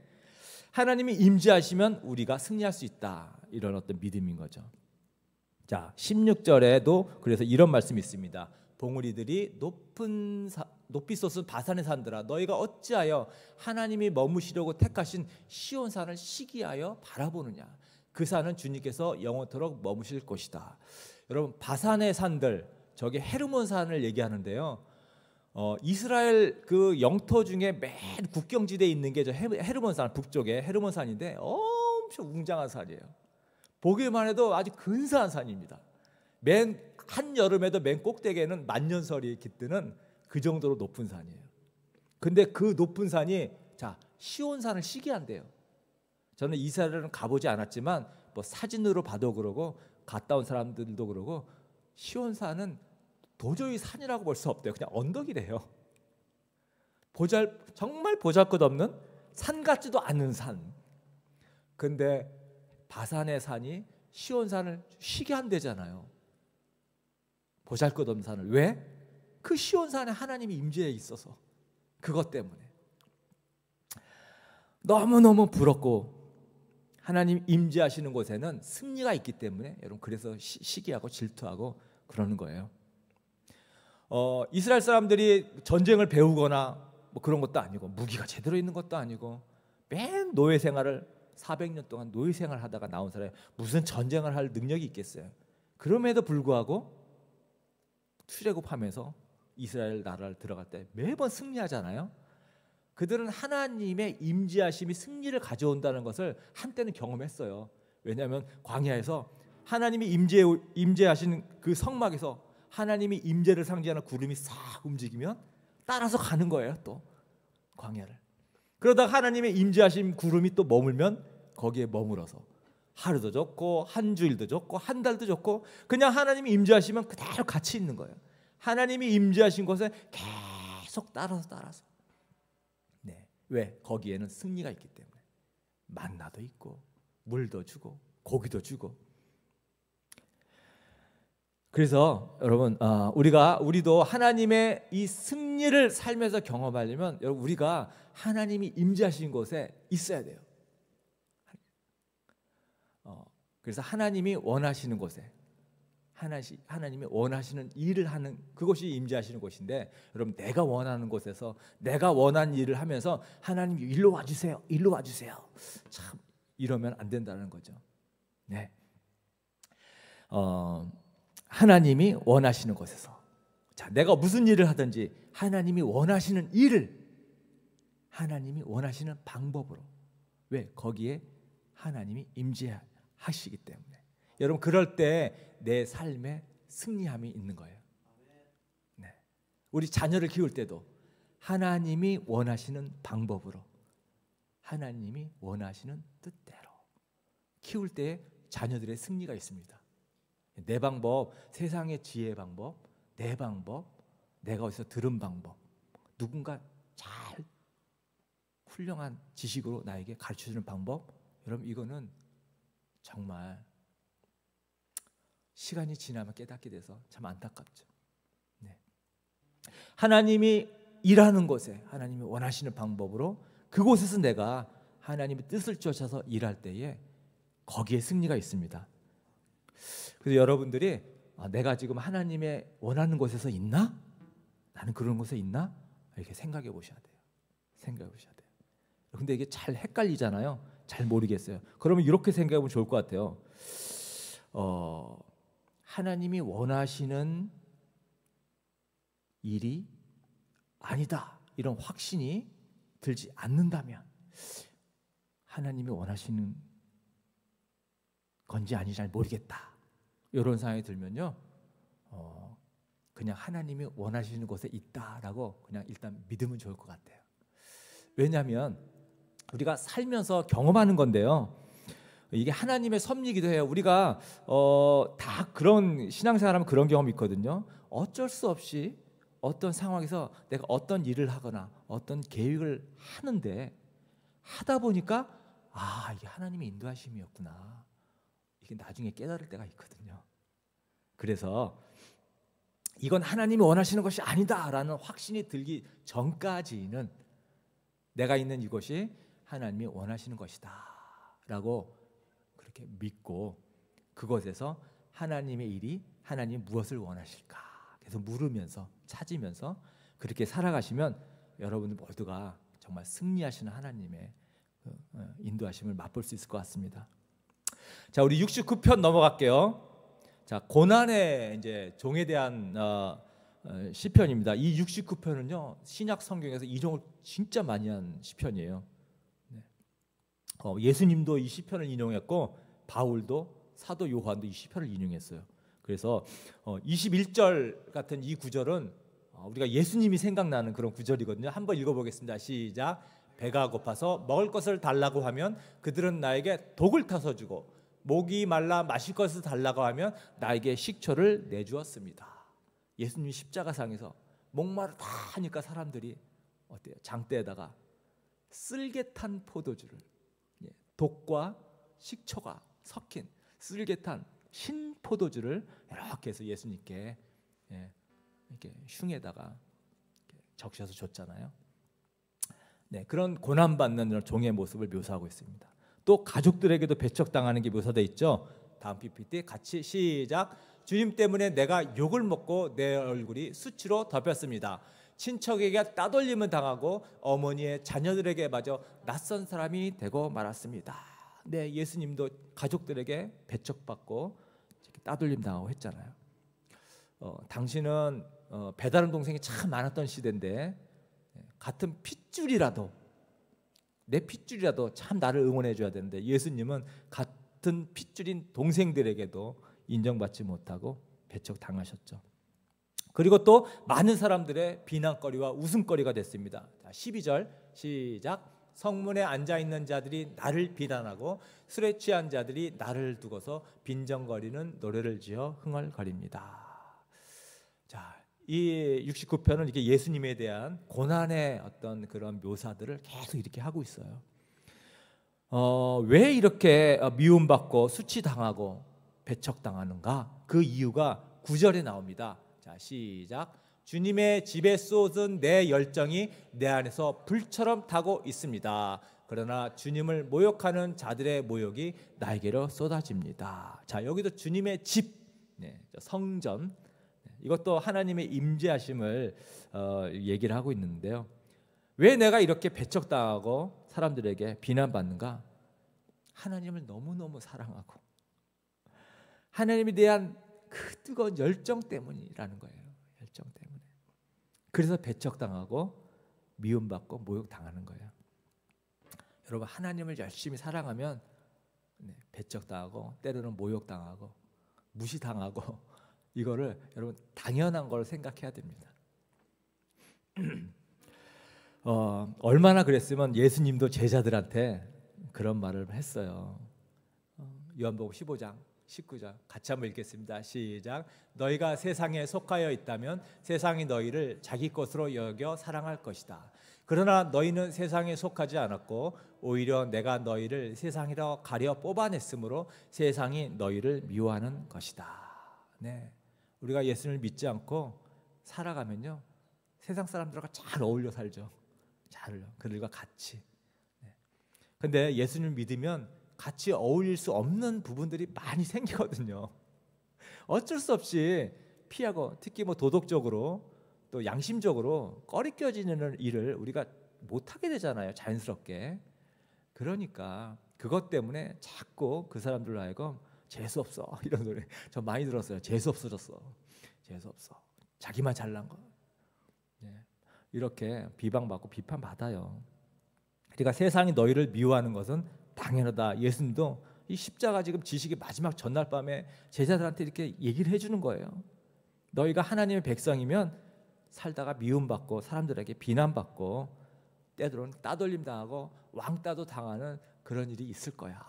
하나님이 임재하시면 우리가 승리할 수 있다, 이런 어떤 믿음인 거죠. 자, 16절에도 그래서 이런 말씀이 있습니다. 봉우리들이 높이 솟은 바산의 산들아, 너희가 어찌하여 하나님이 머무시려고 택하신 시온산을 시기하여 바라보느냐. 그 산은 주님께서 영원토록 머무실 곳이다. 여러분 바산의 산들, 저게 헤르몬산을 얘기하는데요. 이스라엘 그 영토 중에 맨 국경지대에 있는 게 저 헤르몬산, 북쪽에 헤르몬산인데 엄청 웅장한 산이에요. 보기만 해도 아주 근사한 산입니다. 맨 한여름에도 맨 꼭대기에는 만년설이 깃드는 그 정도로 높은 산이에요. 근데 그 높은 산이 자 시온산을 시기한대요. 저는 이스라엘은 가보지 않았지만 뭐 사진으로 봐도 그러고 갔다 온 사람들도 그러고 시온산은 도저히 산이라고 볼 수 없대요. 그냥 언덕이래요. 정말 보잘것없는 산 같지도 않은 산. 근데 바산의 산이 시온산을 쉬게 한대잖아요. 보잘것없는 산을. 왜? 그 시온산에 하나님이 임재해 있어서, 그것 때문에 너무너무 부럽고, 하나님 임재하시는 곳에는 승리가 있기 때문에 여러분 그래서 시기하고 질투하고 그러는 거예요. 이스라엘 사람들이 전쟁을 배우거나 뭐 그런 것도 아니고, 무기가 제대로 있는 것도 아니고, 맨 노예 생활을 400년 동안 노예 생활을 하다가 나온 사람이 무슨 전쟁을 할 능력이 있겠어요. 그럼에도 불구하고 출애굽하면서 이스라엘 나라를 들어갈 때 매번 승리하잖아요. 그들은 하나님의 임재하심이 승리를 가져온다는 것을 한때는 경험했어요. 왜냐하면 광야에서 하나님이 임재하신 그 성막에서 하나님이 임재를 상징하는 구름이 싹 움직이면 따라서 가는 거예요. 또 광야를. 그러다가 하나님의 임재하신 구름이 또 머물면 거기에 머물어서 하루도 좋고 한 주일도 좋고 한 달도 좋고 그냥 하나님이 임재하시면 그대로 같이 있는 거예요. 하나님이 임재하신 곳에 계속 따라서. 네, 왜? 거기에는 승리가 있기 때문에. 만나도 있고 물도 주고 고기도 주고. 그래서 여러분 우리도 하나님의 이 승리를 살면서 경험하려면 여러분 우리가 하나님이 임재하신 곳에 있어야 돼요. 그래서 하나님이 원하시는 곳에 하나님이 원하시는 일을 하는 그곳이 임재하시는 곳인데, 여러분 내가 원하는 곳에서 내가 원하는 일을 하면서 하나님 일로 와주세요, 일로 와주세요, 참 이러면 안 된다는 거죠. 네, 하나님이 원하시는 곳에서, 자 내가 무슨 일을 하든지 하나님이 원하시는 일을 하나님이 원하시는 방법으로, 왜? 거기에 하나님이 임재하시기 때문에. 여러분 그럴 때 내 삶에 승리함이 있는 거예요. 네. 우리 자녀를 키울 때도 하나님이 원하시는 방법으로, 하나님이 원하시는 뜻대로 키울 때 자녀들의 승리가 있습니다. 내 방법, 세상의 지혜의 방법, 내 방법, 내가 어디서 들은 방법, 누군가 잘 훌륭한 지식으로 나에게 가르쳐주는 방법, 여러분 이거는 정말 시간이 지나면 깨닫게 돼서 참 안타깝죠. 네. 하나님이 일하는 곳에 하나님이 원하시는 방법으로 그곳에서 내가 하나님의 뜻을 쫓아서 일할 때에 거기에 승리가 있습니다. 그래서 여러분들이 내가 지금 하나님의 원하는 곳에서 있나? 나는 그런 곳에 있나? 이렇게 생각해 보셔야 돼요. 생각해 보셔야 돼요. 근데 이게 잘 헷갈리잖아요. 잘 모르겠어요. 그러면 이렇게 생각해 보면 좋을 것 같아요. 하나님이 원하시는 일이 아니다, 이런 확신이 들지 않는다면, 하나님이 원하시는 건지 아닌지 잘 모르겠다, 이런 상황이 들면요, 그냥 하나님이 원하시는 곳에 있다라고 그냥 일단 믿으면 좋을 것 같아요. 왜냐하면 우리가 살면서 경험하는 건데요, 이게 하나님의 섭리이기도 해요. 우리가 다 그런 신앙생활하면 그런 경험이 있거든요. 어쩔 수 없이 어떤 상황에서 내가 어떤 일을 하거나 어떤 계획을 하는데, 하다 보니까 이게 하나님의 인도하심이었구나, 이게 나중에 깨달을 때가 있거든요. 그래서 이건 하나님이 원하시는 것이 아니다라는 확신이 들기 전까지는 내가 있는 이곳이 하나님이 원하시는 것이다라고 그렇게 믿고, 그것에서 하나님의 일이, 하나님이 무엇을 원하실까 계속 물으면서 찾으면서 그렇게 살아가시면 여러분들 모두가 정말 승리하시는 하나님의 인도하심을 맛볼 수 있을 것 같습니다. 자, 우리 69편 넘어갈게요. 자, 고난의 이제 종에 대한 시편입니다. 이 69편은요 신약 성경에서 인용을 진짜 많이 한 시편이에요. 네. 예수님도 이 시편을 인용했고, 바울도, 사도 요한도 이 시편을 인용했어요. 그래서 21절 같은 이 구절은 우리가 예수님이 생각나는 그런 구절이거든요. 한번 읽어보겠습니다. 시작. 배가 고파서 먹을 것을 달라고 하면 그들은 나에게 독을 타서 주고, 목이 말라 마실 것을 달라고 하면 나에게 식초를 내주었습니다. 예수님이 십자가상에서 목마르다 하니까 사람들이 어때요? 장대에다가 쓸개탄 포도주를, 독과 식초가 섞인 쓸개탄 신 포도주를 이렇게 해서 예수님께 이렇게 흉에다가 적셔서 줬잖아요. 네, 그런 고난받는 종의 모습을 묘사하고 있습니다. 또 가족들에게도 배척당하는 게 묘사되어 있죠. 다음 PPT 같이 시작. 주님 때문에 내가 욕을 먹고 내 얼굴이 수치로 덮였습니다. 친척에게 따돌림을 당하고 어머니의 자녀들에게 마저 낯선 사람이 되고 말았습니다. 네, 예수님도 가족들에게 배척받고 따돌림 당하고 했잖아요. 당신은 배다른 동생이 참 많았던 시대인데, 같은 핏줄이라도, 내 핏줄이라도 참 나를 응원해 줘야 되는데, 예수님은 같은 핏줄인 동생들에게도 인정받지 못하고 배척당하셨죠. 그리고 또 많은 사람들의 비난거리와 웃음거리가 됐습니다. 자, 12절 시작. 성문에 앉아있는 자들이 나를 비난하고 술에 취한 자들이 나를 두고서 빈정거리는 노래를 지어 흥얼거립니다. 자, 이 69편은 이게 예수님에 대한 고난의 어떤 그런 묘사들을 계속 이렇게 하고 있어요. 왜 이렇게 미움받고 수치당하고 배척당하는가? 그 이유가 9절에 나옵니다. 자, 시작. 주님의 집에 쏟은 내 열정이 내 안에서 불처럼 타고 있습니다. 그러나 주님을 모욕하는 자들의 모욕이 나에게로 쏟아집니다. 자, 여기도 주님의 집, 성전, 이것도 하나님의 임재하심을 얘기를 하고 있는데요. 왜 내가 이렇게 배척당하고 사람들에게 비난받는가? 하나님을 너무너무 사랑하고 하나님에 대한 그 뜨거운 열정 때문이라는 거예요. 열정 때문에. 그래서 배척당하고 미움받고 모욕당하는 거예요. 여러분, 하나님을 열심히 사랑하면 배척당하고 때로는 모욕당하고 무시당하고 이거를 여러분 당연한 걸 생각해야 됩니다. 얼마나 그랬으면 예수님도 제자들한테 그런 말을 했어요. 요한복음 15장 19장 같이 한번 읽겠습니다. 시작. 너희가 세상에 속하여 있다면 세상이 너희를 자기 것으로 여겨 사랑할 것이다. 그러나 너희는 세상에 속하지 않았고 오히려 내가 너희를 세상이라 가려 뽑아냈으므로 세상이 너희를 미워하는 것이다. 네, 우리가 예수님을 믿지 않고 살아가면요, 세상 사람들과 잘 어울려 살죠. 잘 그들과 같이. 근데 예수님을 믿으면 같이 어울릴 수 없는 부분들이 많이 생기거든요. 어쩔 수 없이 피하고, 특히 뭐 도덕적으로 또 양심적으로 꺼리껴지는 일을 우리가 못하게 되잖아요, 자연스럽게. 그러니까 그것 때문에 자꾸 그 사람들로 하여금 재수 없어 이런 소리 저 많이 들었어요. 재수 없어졌어, 재수 없어, 자기만 잘난 거. 이렇게 비방받고 비판받아요. 그러니까 세상이 너희를 미워하는 것은 당연하다. 예수님도 이 십자가 지금 지식의 마지막 전날 밤에 제자들한테 이렇게 얘기를 해주는 거예요. 너희가 하나님의 백성이면 살다가 미움받고 사람들에게 비난받고 때로는 따돌림 당하고 왕따도 당하는 그런 일이 있을 거야.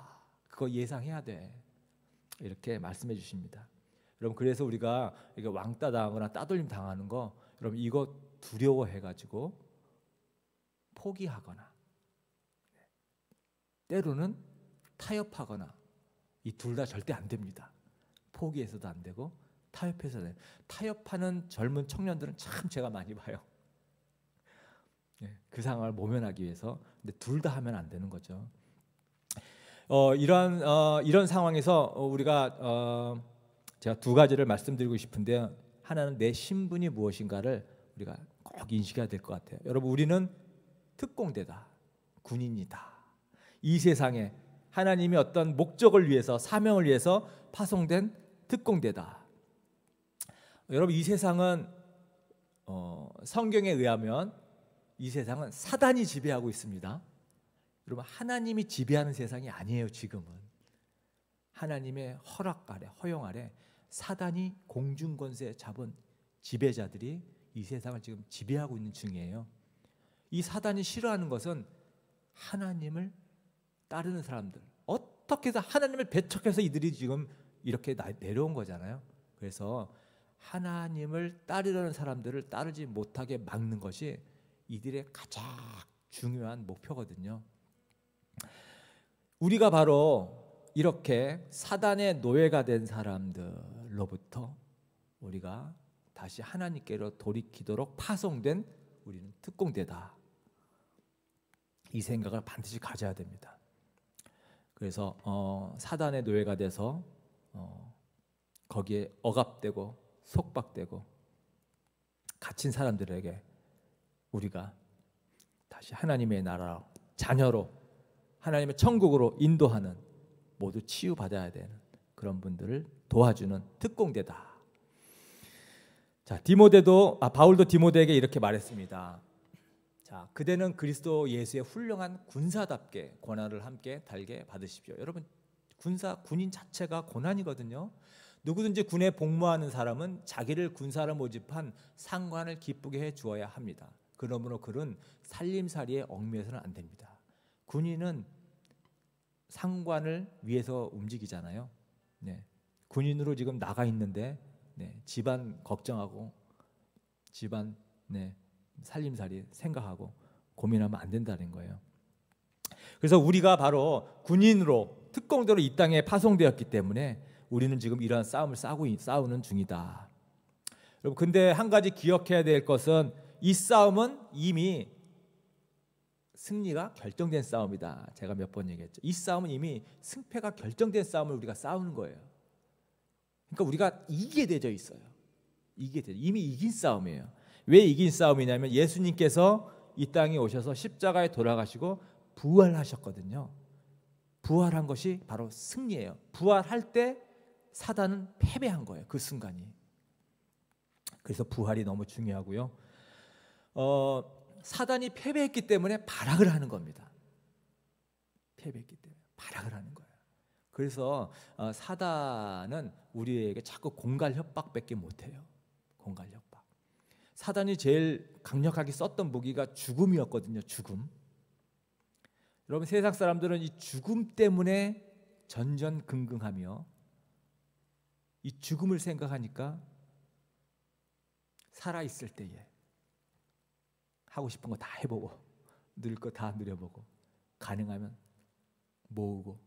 그거 예상해야 돼. 이렇게 말씀해 주십니다. 여러분, 그래서 우리가 이게 왕따 당하거나 따돌림 당하는 거, 여러분 이거 두려워해가지고 포기하거나 때로는 타협하거나, 이 둘 다 절대 안 됩니다. 포기해서도 안 되고 타협해서도 안 돼요. 타협하는 젊은 청년들은 참 제가 많이 봐요. 그 상황을 모면하기 위해서. 근데 둘 다 하면 안 되는 거죠. 이런 상황에서 우리가 제가 두 가지를 말씀드리고 싶은데요. 하나는 내 신분이 무엇인가를 우리가 꼭 인식해야 될 것 같아요. 여러분, 우리는 특공대다, 군인이다. 이 세상에 하나님이 어떤 목적을 위해서, 사명을 위해서 파송된 특공대다. 여러분, 이 세상은 성경에 의하면 이 세상은 사단이 지배하고 있습니다. 여러분, 하나님이 지배하는 세상이 아니에요. 지금은 하나님의 허락 아래, 허용 아래 사단이 공중권세 잡은 지배자들이 이 세상을 지금 지배하고 있는 중이에요. 이 사단이 싫어하는 것은 하나님을 따르는 사람들, 어떻게 해서 하나님을 배척해서 이들이 지금 이렇게 내려온 거잖아요. 그래서 하나님을 따르려는 사람들을 따르지 못하게 막는 것이 이들의 가장 중요한 목표거든요. 우리가 바로 이렇게 사단의 노예가 된 사람들로부터 우리가 다시 하나님께로 돌이키도록 파송된 우리는 특공대다. 이 생각을 반드시 가져야 됩니다. 그래서 사단의 노예가 돼서 거기에 억압되고 속박되고 갇힌 사람들에게 우리가 다시 하나님의 나라로, 자녀로, 하나님의 천국으로 인도하는, 모두 치유받아야 되는 그런 분들을 도와주는 특공대다. 자, 바울도 디모데에게 이렇게 말했습니다. 자, 그대는 그리스도 예수의 훌륭한 군사답게 고난을 함께 달게 받으십시오. 여러분, 군인 자체가 고난이거든요. 누구든지 군에 복무하는 사람은 자기를 군사로 모집한 상관을 기쁘게 해 주어야 합니다. 그러므로 그는 살림살이에 얽매여서는 안 됩니다. 군인은 상관을 위해서 움직이잖아요. 군인으로 지금 나가 있는데 집안 걱정하고 집안 살림살이 생각하고 고민하면 안 된다는 거예요. 그래서 우리가 바로 군인으로, 특공대로 이 땅에 파송되었기 때문에 우리는 지금 이러한 싸움을 싸우는 중이다. 여러분, 근데 한 가지 기억해야 될 것은 이 싸움은 이미 승리가 결정된 싸움이다. 제가 몇 번 얘기했죠. 이 싸움은 이미 승패가 결정된 싸움을 우리가 싸우는 거예요. 그러니까 우리가 이기게 되어 있어요. 이미 이긴 싸움이에요. 왜 이긴 싸움이냐면 예수님께서 이 땅에 오셔서 십자가에 돌아가시고 부활하셨거든요. 부활한 것이 바로 승리예요. 부활할 때 사단은 패배한 거예요. 그 순간이. 그래서 부활이 너무 중요하고요. 사단이 패배했기 때문에 발악을 하는 겁니다. 패배했기 때문에 발악을 하는 거예요. 그래서 사단은 우리에게 자꾸 공갈 협박밖에 못해요. 공갈 협박. 사단이 제일 강력하게 썼던 무기가 죽음이었거든요. 죽음. 여러분, 세상 사람들은 이 죽음 때문에 전전긍긍하며 이 죽음을 생각하니까 살아있을 때에 하고 싶은 거 다 해보고 늘 거 다 누려보고 가능하면 모으고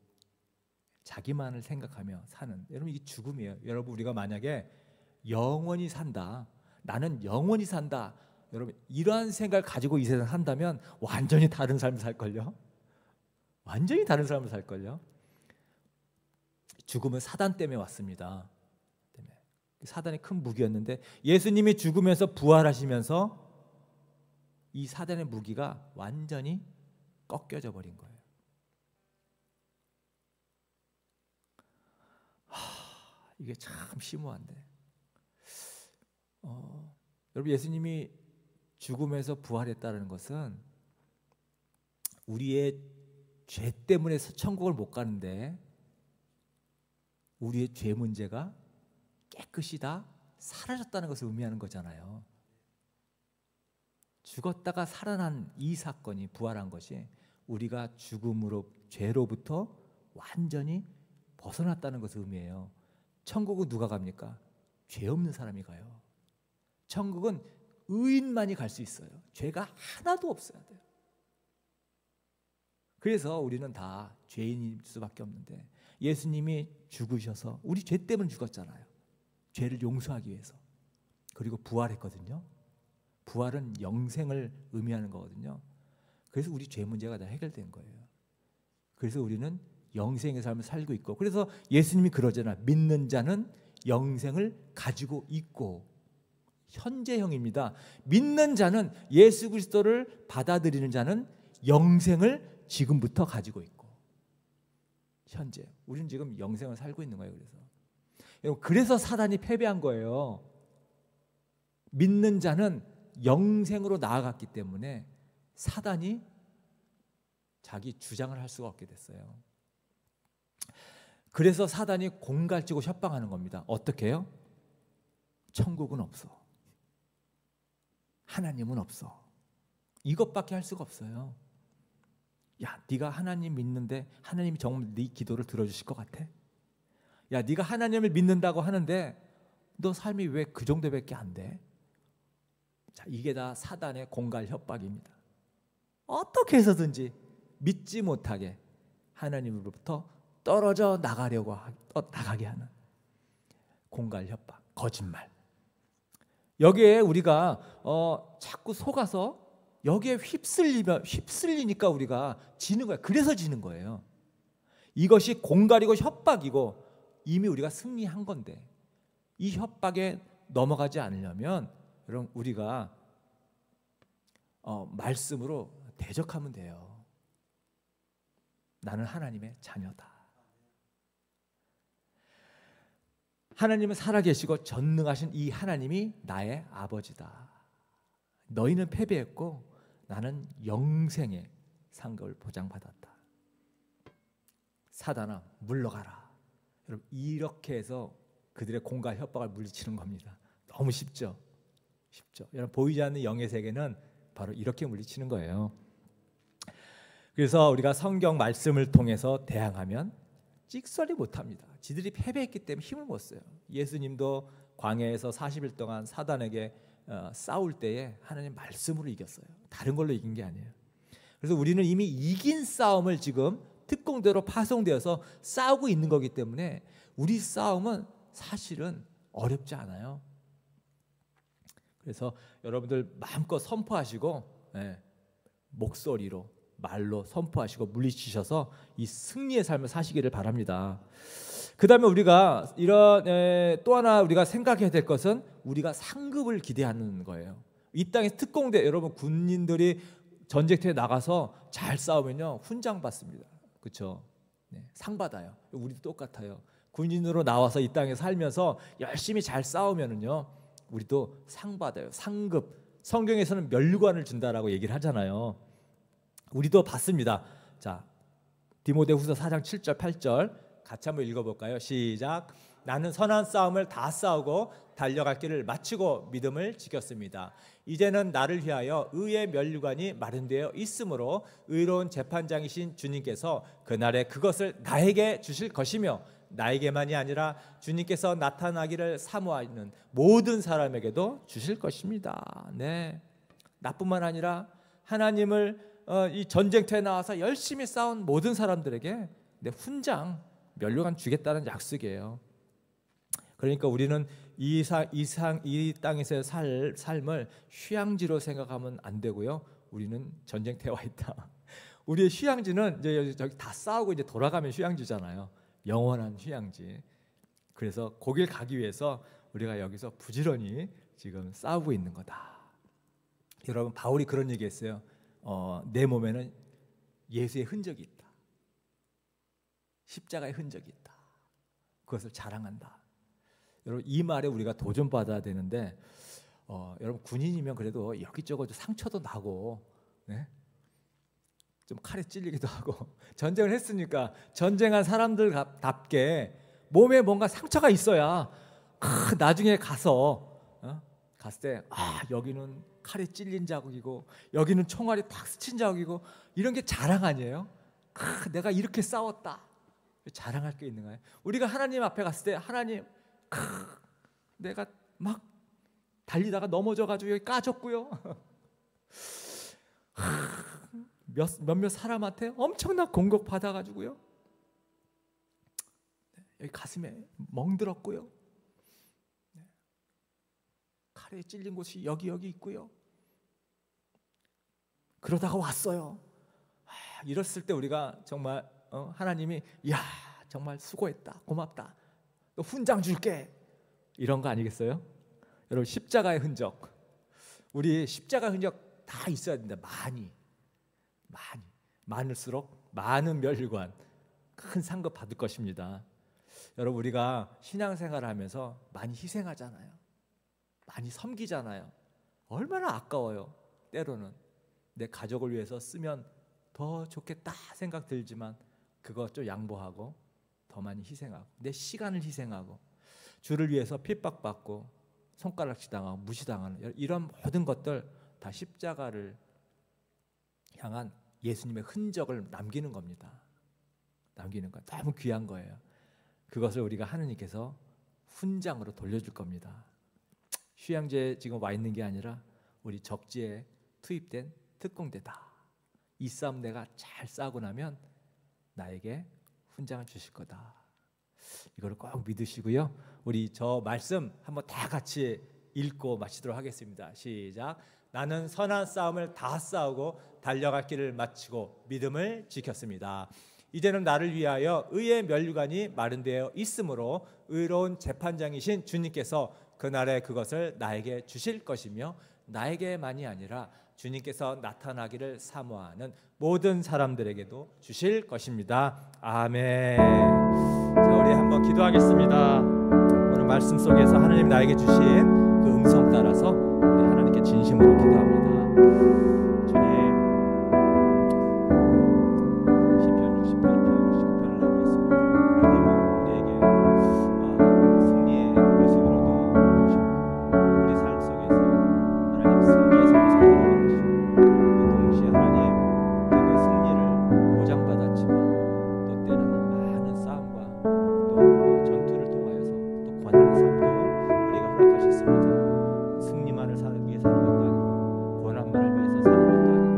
자기만을 생각하며 사는, 여러분 이게 죽음이에요. 여러분, 우리가 만약에 영원히 산다, 나는 영원히 산다, 여러분 이러한 생각을 가지고 이 세상 산다면 완전히 다른 삶을 살걸요. 완전히 다른 삶을 살걸요. 죽음은 사단 때문에 왔습니다. 사단의 큰 무기였는데 예수님이 죽으면서 부활하시면서 이 사단의 무기가 완전히 꺾여져 버린 거예요. 이게 참 심오한데, 여러분, 예수님이 죽음에서 부활했다는 것은 우리의 죄 때문에 천국을 못 가는데 우리의 죄 문제가 깨끗이 다 사라졌다는 것을 의미하는 거잖아요. 죽었다가 살아난 이 사건이, 부활한 것이 우리가 죽음으로, 죄로부터 완전히 벗어났다는 것을 의미해요. 천국은 누가 갑니까? 죄 없는 사람이 가요. 천국은 의인만이 갈 수 있어요. 죄가 하나도 없어야 돼요. 그래서 우리는 다 죄인일 수밖에 없는데 예수님이 죽으셔서, 우리 죄 때문에 죽었잖아요. 죄를 용서하기 위해서. 그리고 부활했거든요. 부활은 영생을 의미하는 거거든요. 그래서 우리 죄 문제가 다 해결된 거예요. 그래서 우리는 영생의 삶을 살고 있고, 그래서 예수님이 그러잖아요. 믿는 자는 영생을 가지고 있고, 현재형입니다. 믿는 자는, 예수 그리스도를 받아들이는 자는 영생을 지금부터 가지고 있고, 현재 우리는 지금 영생을 살고 있는 거예요. 그래서 사단이 패배한 거예요. 믿는 자는 영생으로 나아갔기 때문에 사단이 자기 주장을 할 수가 없게 됐어요. 그래서 사단이 공갈치고 협박하는 겁니다. 어떻게 해요? 천국은 없어, 하나님은 없어, 이것밖에 할 수가 없어요. 야, 네가 하나님 믿는데 하나님이 정말 네 기도를 들어주실 것 같아? 야, 네가 하나님을 믿는다고 하는데 너 삶이 왜 그 정도밖에 안 돼? 자, 이게 다 사단의 공갈 협박입니다. 어떻게 해서든지 믿지 못하게 하나님으로부터 떨어져 나가게 하는 공갈 협박, 거짓말. 여기에 우리가 자꾸 속아서 여기에 휩쓸리니까 우리가 지는 거예요. 그래서 지는 거예요. 이것이 공갈이고 협박이고 이미 우리가 승리한 건데, 이 협박에 넘어가지 않으려면 여러분, 우리가 말씀으로 대적하면 돼요. 나는 하나님의 자녀다. 하나님은 살아계시고 전능하신 이 하나님이 나의 아버지다. 너희는 패배했고 나는 영생의 상급을 보장받았다. 사단아, 물러가라. 여러분, 이렇게 해서 그들의 공갈 협박을 물리치는 겁니다. 너무 쉽죠? 쉽죠? 여러분, 보이지 않는 영의 세계는 바로 이렇게 물리치는 거예요. 그래서 우리가 성경 말씀을 통해서 대항하면 찍소리 못합니다. 지들이 패배했기 때문에 힘을 못 써요. 예수님도 광야에서 40일 동안 사단에게 싸울 때에 하나님 말씀으로 이겼어요. 다른 걸로 이긴 게 아니에요. 그래서 우리는 이미 이긴 싸움을 지금 특공대로 파송되어서 싸우고 있는 거기 때문에 우리 싸움은 사실은 어렵지 않아요. 그래서 여러분들 마음껏 선포하시고 목소리로 말로 선포하시고 물리치셔서 이 승리의 삶을 사시기를 바랍니다. 그 다음에 우리가 이런 또 하나 우리가 생각해야 될 것은 우리가 상급을 기대하는 거예요. 이 땅에 특공대 여러분 군인들이 전쟁터에 나가서 잘 싸우면요 훈장 받습니다. 그렇죠? 상 받아요. 우리도 똑같아요. 군인으로 나와서 이 땅에 살면서 열심히 잘 싸우면은요 우리도 상 받아요. 상급. 성경에서는 면류관을 준다라고 얘기를 하잖아요. 우리도 받습니다. 자, 디모데후서 4장 7절 8절 같이 한번 읽어볼까요? 시작. 나는 선한 싸움을 다 싸우고 달려갈 길을 마치고 믿음을 지켰습니다. 이제는 나를 위하여 의의 면류관이 마련되어 있으므로 의로운 재판장이신 주님께서 그날에 그것을 나에게 주실 것이며 나에게만이 아니라 주님께서 나타나기를 사모하는 모든 사람에게도 주실 것입니다. 네, 나뿐만 아니라 하나님을 이 전쟁터에 나와서 열심히 싸운 모든 사람들에게 훈장, 면류관 주겠다는 약속이에요. 그러니까 우리는 이 땅에서의 삶을 휴양지로 생각하면 안 되고요. 우리는 전쟁터에 와 있다. 우리의 휴양지는 이제 저기 다 싸우고 이제 돌아가면 휴양지잖아요. 영원한 휴양지. 그래서 거길 가기 위해서 우리가 여기서 부지런히 지금 싸우고 있는 거다. 여러분 바울이 그런 얘기했어요. 내 몸에는 예수의 흔적이 있다. 십자가의 흔적이 있다. 그것을 자랑한다. 여러분 이 말에 우리가 도전받아야 되는데 여러분 군인이면 그래도 여기저기 상처도 나고 좀 칼에 찔리기도 하고 전쟁을 했으니까 전쟁한 사람들답게 몸에 뭔가 상처가 있어야 나중에 갔을 때 여기는 칼에 찔린 자국이고 여기는 총알이 탁 스친 자국이고 이런 게 자랑 아니에요? 내가 이렇게 싸웠다. 자랑할 게 있는 거예요. 우리가 하나님 앞에 갔을 때 하나님 내가 막 달리다가 넘어져가지고 여기 까졌고요. 몇몇 사람한테 엄청난 공격 받아가지고요. 여기 가슴에 멍들었고요. 칼에 찔린 곳이 여기 있고요. 그러다가 왔어요. 이랬을 때 우리가 정말 하나님이 야 정말 수고했다, 고맙다, 또 훈장 줄게 이런 거 아니겠어요? 여러분 십자가의 흔적, 우리 십자가 흔적 다 있어야 된다. 많을수록 많은 면류관, 큰 상급 받을 것입니다. 여러분 우리가 신앙생활을 하면서 많이 희생하잖아요. 많이 섬기잖아요. 얼마나 아까워요. 때로는 내 가족을 위해서 쓰면 더 좋겠다 생각 들지만 그거 좀 양보하고 더 많이 희생하고 내 시간을 희생하고 주를 위해서 핍박받고 손가락질 당하고 무시당하는 이런 모든 것들 다 십자가를 향한 예수님의 흔적을 남기는 겁니다. 남기는 것 너무 귀한 거예요. 그것을 우리가 하느님께서 훈장으로 돌려줄 겁니다. 휴양지에 지금 와 있는 게 아니라 우리 적지에 투입된 특공대다. 이 싸움 내가 잘 싸고 나면 나에게 훈장을 주실 거다. 이걸 꼭 믿으시고요. 우리 저 말씀 한번 다 같이 읽고 마치도록 하겠습니다. 시작. 나는 선한 싸움을 다 싸우고 달려갈 길을 마치고 믿음을 지켰습니다. 이제는 나를 위하여 의의 면류관이 마련되어 있으므로 의로운 재판장이신 주님께서 그날에 그것을 나에게 주실 것이며 나에게만이 아니라 주님께서 나타나기를 사모하는 모든 사람들에게도 주실 것입니다. 아멘. 자, 우리 한번 기도하겠습니다. 오늘 말씀 속에서 하나님 나에게 주신 그 음성 따라서 우리 하나님께 진심으로 기도합니다. 주님, 시편 68편 69편을 나누었습니다. 하나님은 우리에게 승리의 모습으로도 오셨고 우리 삶 속에서 하나님 승리의 삶을 살게 하시고 또 동시에 하나님 그 승리를 보장받았지만 또 때는 많은 싸움과 또 전투를 통하여서 또 고난의 삶도 우리가 허락하셨습니다. 승리만을 위해 사는 것도 아니고 고난만을 위해서 사는 것도 아니고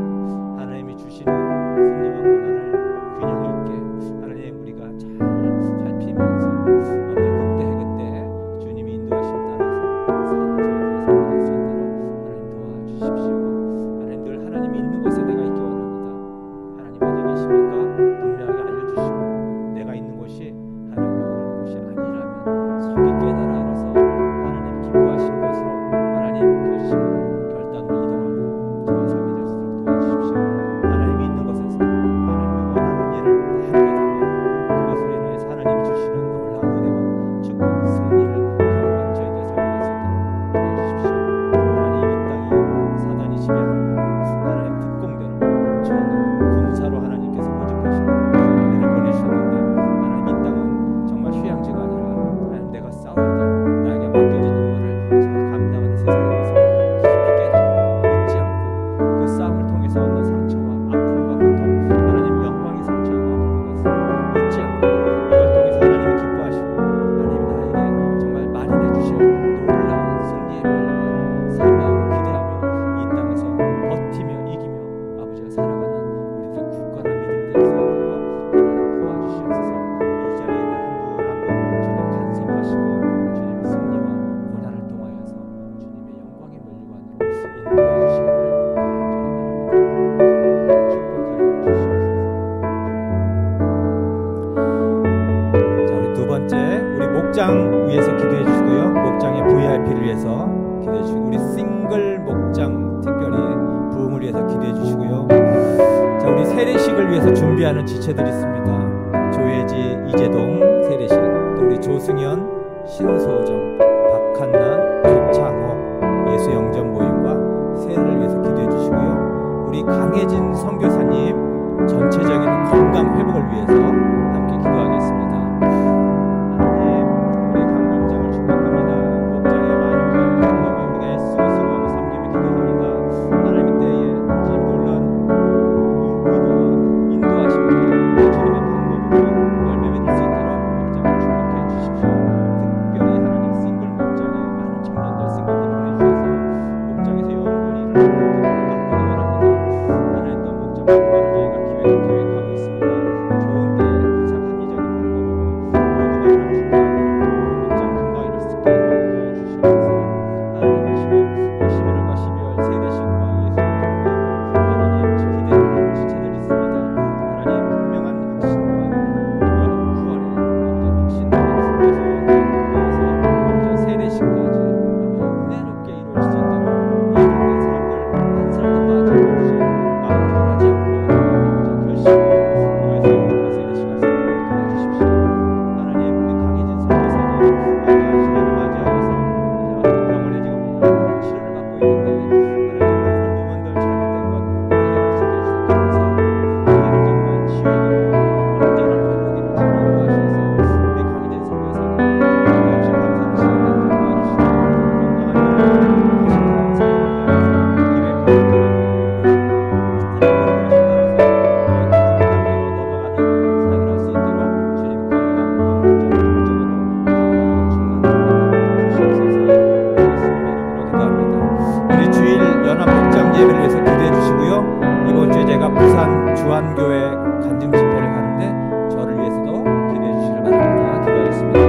목장 위해서 기도해 주시고요. 목장의 VIP를 위해서 기도해 주시고 우리 싱글 목장 특별히 부흥을 위해서 기도해 주시고요. 자, 우리 세례식을 위해서 준비하는 지체들이 있습니다. 조혜지, 이재동 세례식, 또 우리 조승현, 신소정, 박한나, 조창호 예수영전 모임과 세례를 위해서 기도해 주시고요. 우리 강혜진 선교사님 전체적인 건강 회복을 위해서 함께 기도하겠습니다. 주한교회 간증 집회를 가는데 저를 위해서도 기도해 주시길 바랍니다. 기도하겠습니다.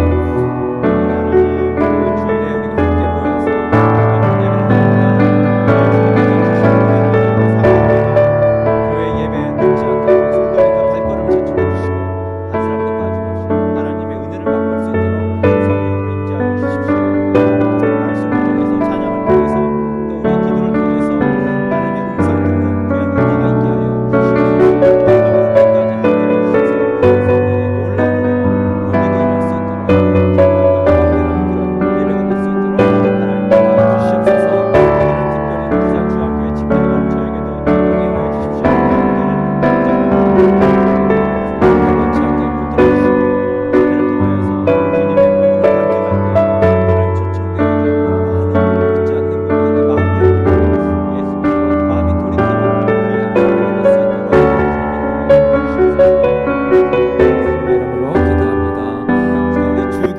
하나님, 그 주일에 우리가 함께 모여서 교회 예배 늦지 않도록 성도님과 발걸음을 재촉해 주시고 한 사람도 빠짐없이 하나님의 은혜를 맛볼 수 있도록 성령으로 임재하여 주십시오. 말씀을 통해서 찬양을 통해서 또 우리의 기도를 통해서 하나님의 음성 듣는 귀한 은혜가 있게 하여 주십시오.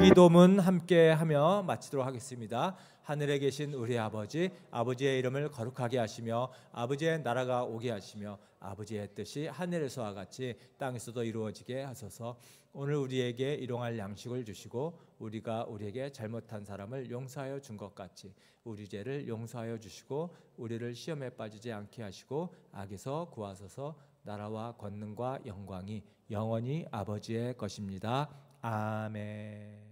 기도문 함께 하며 마치도록 하겠습니다. 하늘에 계신 우리 아버지, 아버지의 이름을 거룩하게 하시며 아버지의 나라가 오게 하시며 아버지의 뜻이 하늘에서와 같이 땅에서도 이루어지게 하소서. 오늘 우리에게 일용할 양식을 주시고 우리가 우리에게 잘못한 사람을 용서하여 준 것 같이 우리 죄를 용서하여 주시고 우리를 시험에 빠지지 않게 하시고 악에서 구하소서. 나라와 권능과 영광이 영원히 아버지의 것입니다. 아멘.